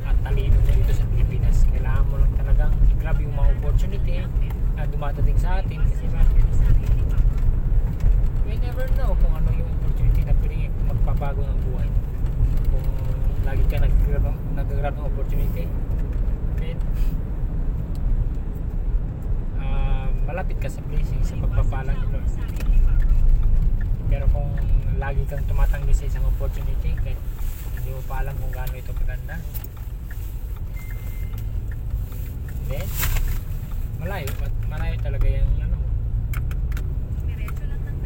at talino na dito sa Pilipinas. Kailangan mo lang talagang i-grab yung mga opportunity na dumadating sa atin, kasi we never know kung ano yung opportunity na pwedeng magpabago ng buhay kung lagi ka nag-grab ng opportunity. Then malapit ka sa blessing, sa pagpapala ni Lord. Pero kung lagi kang tumatanggi sa isang opportunity kahit hindi mo pa alam kung gaano ito kaganda, then malayo talaga yung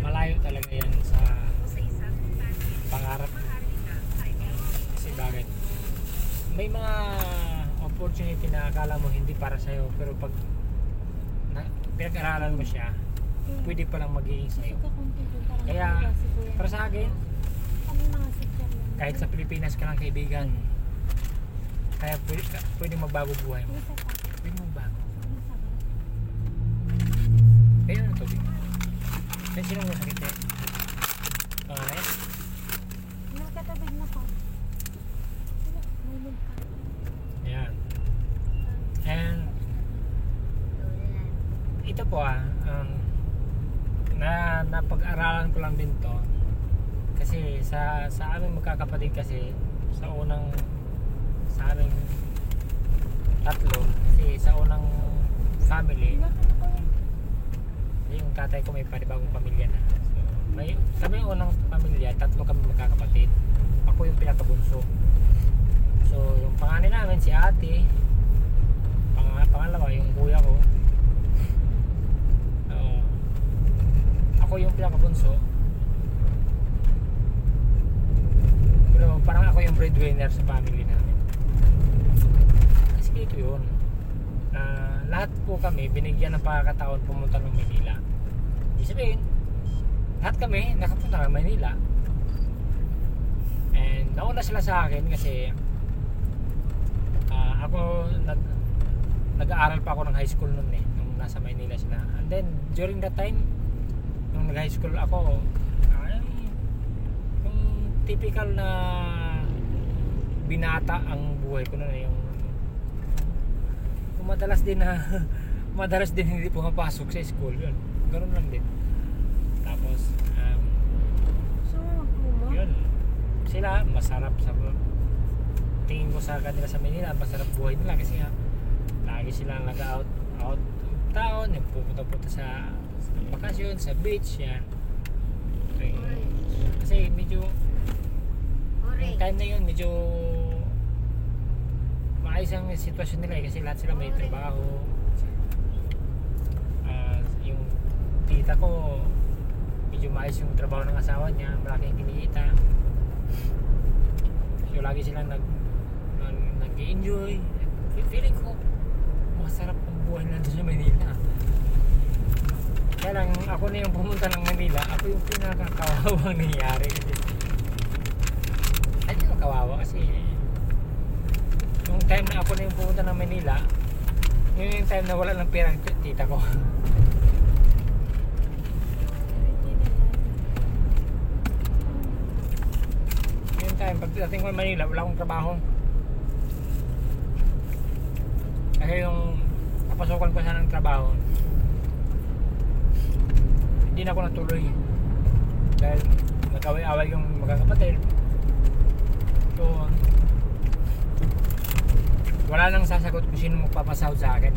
malayo talaga yan sa pangarap. Kasi bakit? May mga opportunity na akala mo hindi para sa'yo, pero pag pinag-aralan mo siya, pwede palang magiging sa'yo. Kaya para sa akin, kahit sa Pilipinas ka lang kaibigan, kaya pwede magbago buhay mo. Pwede magbago. Kaya ano to? Kaya sino mo sakit eh? Panganay? Nagkatabig na po. Ayan. And ito po napag-aralan ko lang din to kasi sa aming magkakapatid, kasi sa aming tatlo, kasi sa unang family, yung tatay ko may panibagong pamilya na. So, kami yung unang pamilya, tatlo kami magkakapatid. Ako yung pinakabunso. So yung panganay namin si ate, pangalawa yung kuya ko, ako yung pinakabunso, pero parang ako yung breadwinner sa family namin. Kasi ito yun, lahat po kami binigyan ng pagkakataon pumunta ng Manila. Ibig sabihin, lahat kami nakapunta ng Manila, and nauna sila sa akin kasi ako nag-aaral pa ako ng high school noon nung nasa Manila sila. And then during that time, nung nag-high school ako, yung typical na binata ang buhay ko noon, yung madalas din hindi pumapasok sa school, yun. Ganoon lang din. Tapos yun, sila masarap sa tingin ko sa kanila sa Manila, masarap buhay nila kasi lagi silang nag-out town, pupunta sa bakasyon, sa beach yan. Okay. Kasi medyo Yung time na yun, medyo maayos ang sitwasyon nila kasi lahat sila may trabaho. Yung tita ko, medyo maayos yung trabaho ng asawa niya, malaking kinikita. So lagi silang nag-enjoy. Feeling ko, masarap ang buhay natin sa Manila. Kaya lang, ako na yung pumunta ng Manila, ako yung pinakakawawang nangyayari kasi hindi naman kawawa kasi yung time na ako na yung pumunta ng Manila, yun yung time na wala ng pera ng tita ko. Yung time, pagdating ko ng Manila, wala akong trabaho. Kasi yung napasukan ko sana ng trabaho, hindi na ako natuloy dahil nag-away-away yung magkakapatid. So wala nang sasagot kung sino magpapasahod sa akin,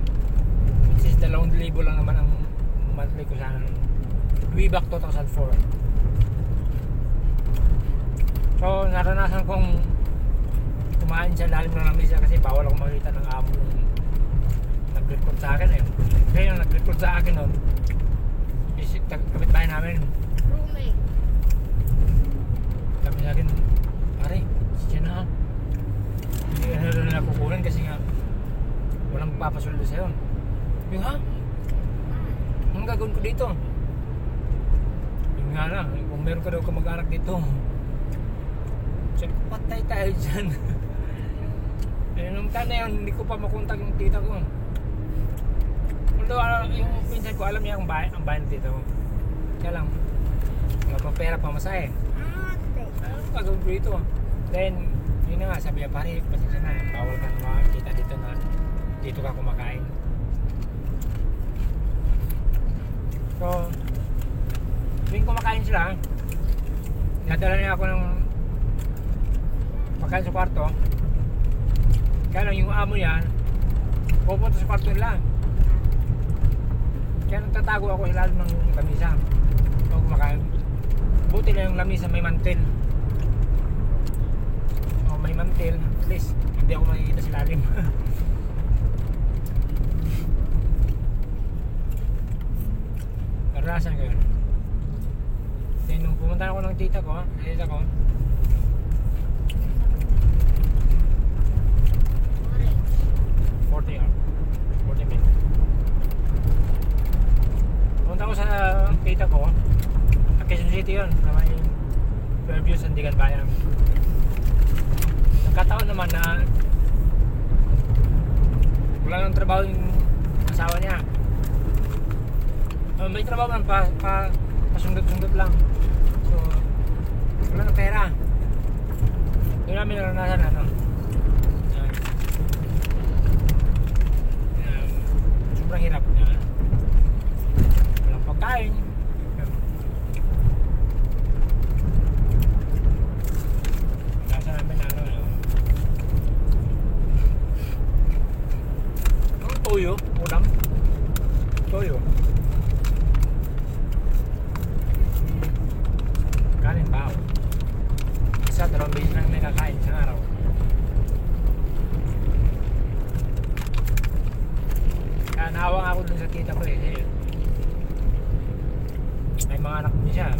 which is 2,000 lang naman ang monthly ko sana way back 2004. So naranasan kong kumain sa lalim ng lamesa kasi bawal akong makita ng amo yung nag-recruit sa akin eh. Kaya yung nag-recruit sa akin nun is kapitbahay namin. Roommate. Sabi sa akin, pare, siya na. Hindi ka na rin nakukunan kasi nga walang papasweldo sa'yo. Yung ha? Anong gagawin ko dito? Yung nga na, kung meron ka daw kamag-anak dito, sabi ko, patay tayo dyan. Eh, nung time na yun, hindi ko pa makontak yung tita ko. Although yung pinsan ko, alam niya ang bahay ng tita ko. Kaya lang, wala pa pera pa masahe. Anong gagawin ko dito? Then, yun na nga, sabi niya, pare, pasensya na, bawal ka na makakita dito na dito ka kumakain. So, tuwing kumakain sila, nadala niya ako ng pagkain sa kwarto. Kaya lang yung amo niya pupunta sa kwarto nila, kaya nagtatago ako ilalim ng lamisa o kumakain. Buti na yung lamisa may mantel, o may mantel, at least hindi ako makikita sa ilalim. Naranasan ko yun. Then nung pumunta ako ng tita ko 40 minutes. Pumunta ko sa tita ko, Quezon City yun, na may Fairview, Sandigan Bayan. Nagkataon naman na wala nang trabaho yung asawa niya. May trabaho man pasundot-sundot lang. So wala nang pera. Doon namin naranasan sobrang hirap na walang pagkain. Nasa namin toyo, ulam toyo, kanin bao, isa 2 beses lang may kakain sa araw. Naawa ako dun sa tita ko eh. May mga anak din siya.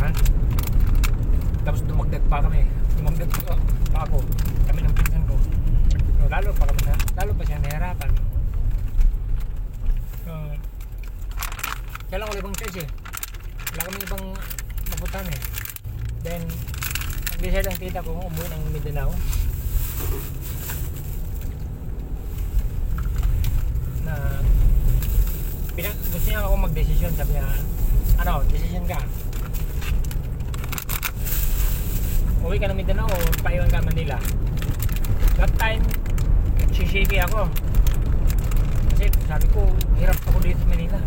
Yan. Tapos dumagdag pa kami. Dumagdag pa ako. Kami ng pinsan ko. So, lalo pa siya nahirapan. Kaya lang wala ibang choice eh. Wala kami ibang mabutan eh. Then, nag-decide ang tita ko umuwi ng Mindanao. Gusto niya ako mag-desisyon, sabi niya, desisyon ka, uwi ka ng Mindanao o paiwan ka Manila. That time nagsishiki ako kasi sabi ko hirap ako dito sa Manila.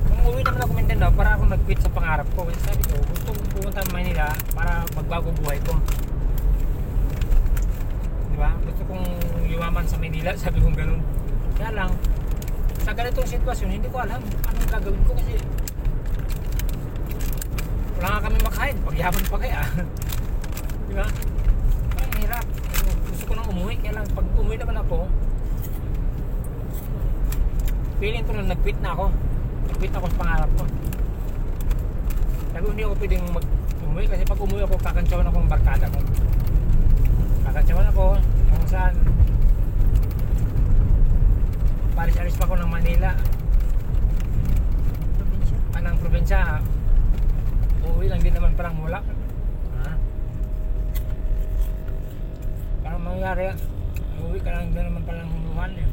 Kung uwi naman ako Mindanao para ako nag-quit sa pangarap ko, kasi sabi ko gusto kong pumunta sa Manila para magbago buhay ko, diba? Gusto kong yumaman sa Manila, sabi kong ganun. Kaya lang sa ganitong sitwasyon, hindi ko alam anong gagawin ko kasi wala nga kami makain, pagyaman pa kaya. Di ba? Parang hirap. Gusto ko nang umuwi, kaya lang pag umuwi naman ako, feeling ko nung nag-quit na ako. Nag-quit ako sa pangarap ko. Sabi ko, hindi ako pwedeng umuwi kasi pag umuwi ako, kakantsawan ako ng barkada ko. Kakantsawan ako kung saan palis-alis pa ako ng Manila. Probinsya. Anang probinsya, uuwi lang din naman parang wala. Parang mangyari, uuwi ka lang din naman parang huluhan eh.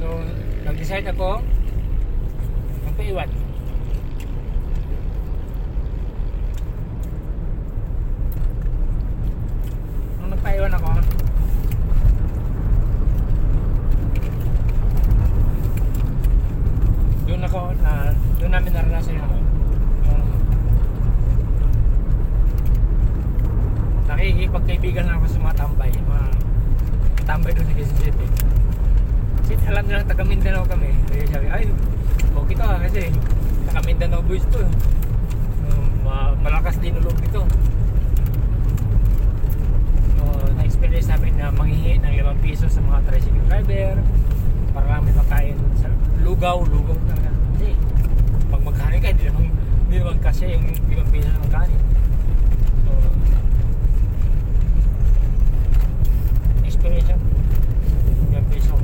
So, nag-decide ako magpaiwan. Nung nagpaiwan ako, doon namin naranasan yung nakikipagkaibigan ako sa mga tambay doon sa Quezon City. Kasi alam nilang taga Mindanao kami. Kaya sabi, ay, okay to kasi taga Mindanao boys to. Malakas din ulog dito. Na-experience namin na manghihi ng 5 piso sa mga tricycle driver para kami makain sa lugaw talaga. Kasi pag magkain ka, hindi naman kasi yung 5 piso ng kanin. So, experience yun. 5 piso.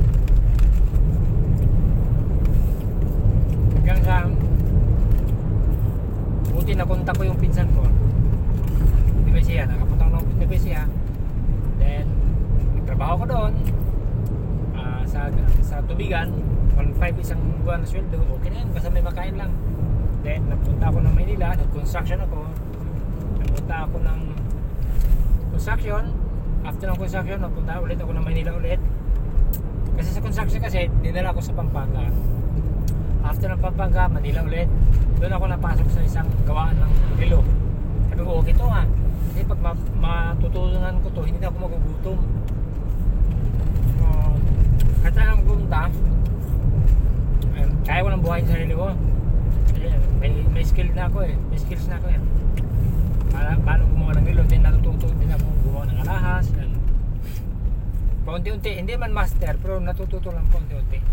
Hanggang sa buti napunta ko yung pinsan ko. Dibesia, nakapunta ko ng Dibesia. Then, nagtrabaho ko doon sa tubigan. 1.5 isang buwan na sweldo, okay na yun, basta may makain lang. Then, napunta ako ng Manila, nag-construction ako. Napunta ako ng construction. After ng construction, napunta ulit ako ng Manila ulit. Kasi sa construction kasi, dinala ako sa Pampanga. After ng Pampanga, Manila ulit. Doon ako napasok sa isang gawaan ng relo. Sabi ko, okay to ha. Kasi pag matutunan ko to, hindi na ako magugutom. Kahit saan ako pumunta, kaya ko nang buhayin sa sarili ko. May skill na ako eh. May skills na ako eh. Paano gumawa ng relo, din natututo din ako gumawa ng alahas. Paunti-unti, hindi man master, pero natututo lang paunti-unti.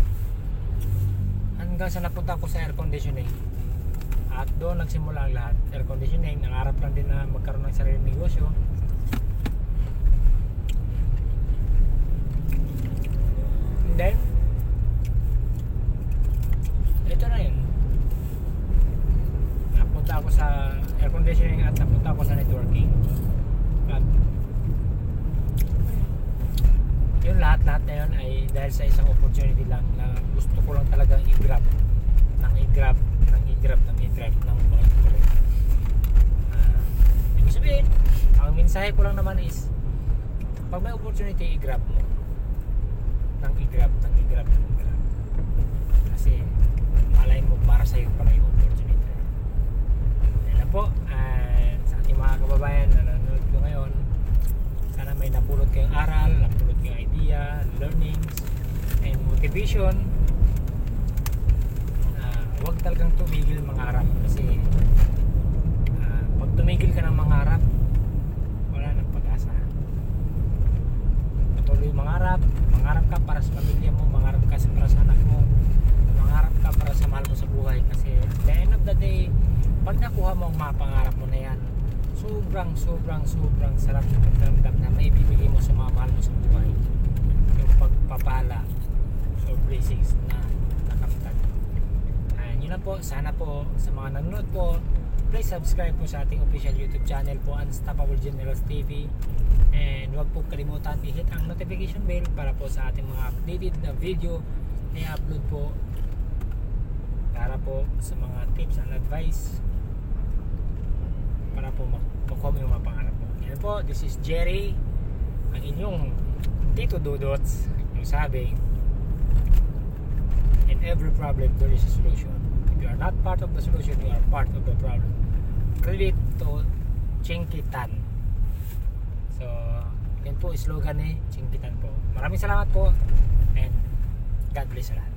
Hanggang sa napunta ako sa air conditioning. At doon nagsimula ang lahat. Air conditioning, nangarap lang din na magkaroon ng sariling negosyo. And then, ito na yun. Napunta ako sa air conditioning at napunta ako sa networking. At yun, lahat-lahat na yun ay dahil sa isang opportunity lang na gusto ko lang talagang i-grab ng mga tuloy. Ibig sabihin, ang mensahe ko lang naman is pag may opportunity, i-grab mo nang i-grab kasi malay mo para sa'yo pala yung opportunity. Yan lang po. And sa ating mga kababayan na nanonood ko ngayon, sana may napulot kayong aral, napulot kayong idea, learnings and motivation. Huwag talagang tumigil mangarap kasi pag tumigil ka ng mangarap, wala nang pag-asa. Patuloy mangarap ka para sa pamilya mo, mangarap ka para sa anak mo, mangarap ka para sa mahal mo sa buhay kasi at the end of the day, pag nakuha mo ang mga pangarap mo na yan, sobrang sarap ng ramdam na maibibigay mo sa mga mahal mo sa buhay yung pagpapala or blessings na nakamtan. Yun lang po, sana po sa mga nanonood po, please subscribe po sa ating official YouTube channel po, Unstoppable Generals TV, and huwag po kalimutan i-hit ang notification bell para po sa ating mga updated na video na i-upload po para po sa mga tips and advice para po makuha mo yung mga pangarap mo. Yan po, this is Jerry, ang inyong Tito Dodots, yung sabing, in every problem there is a solution. If you are not part of the solution, you are part of the problem. Credit to Chinkitan. So, yan po slogan Chinkitan po. Maraming salamat po and God bless lahat.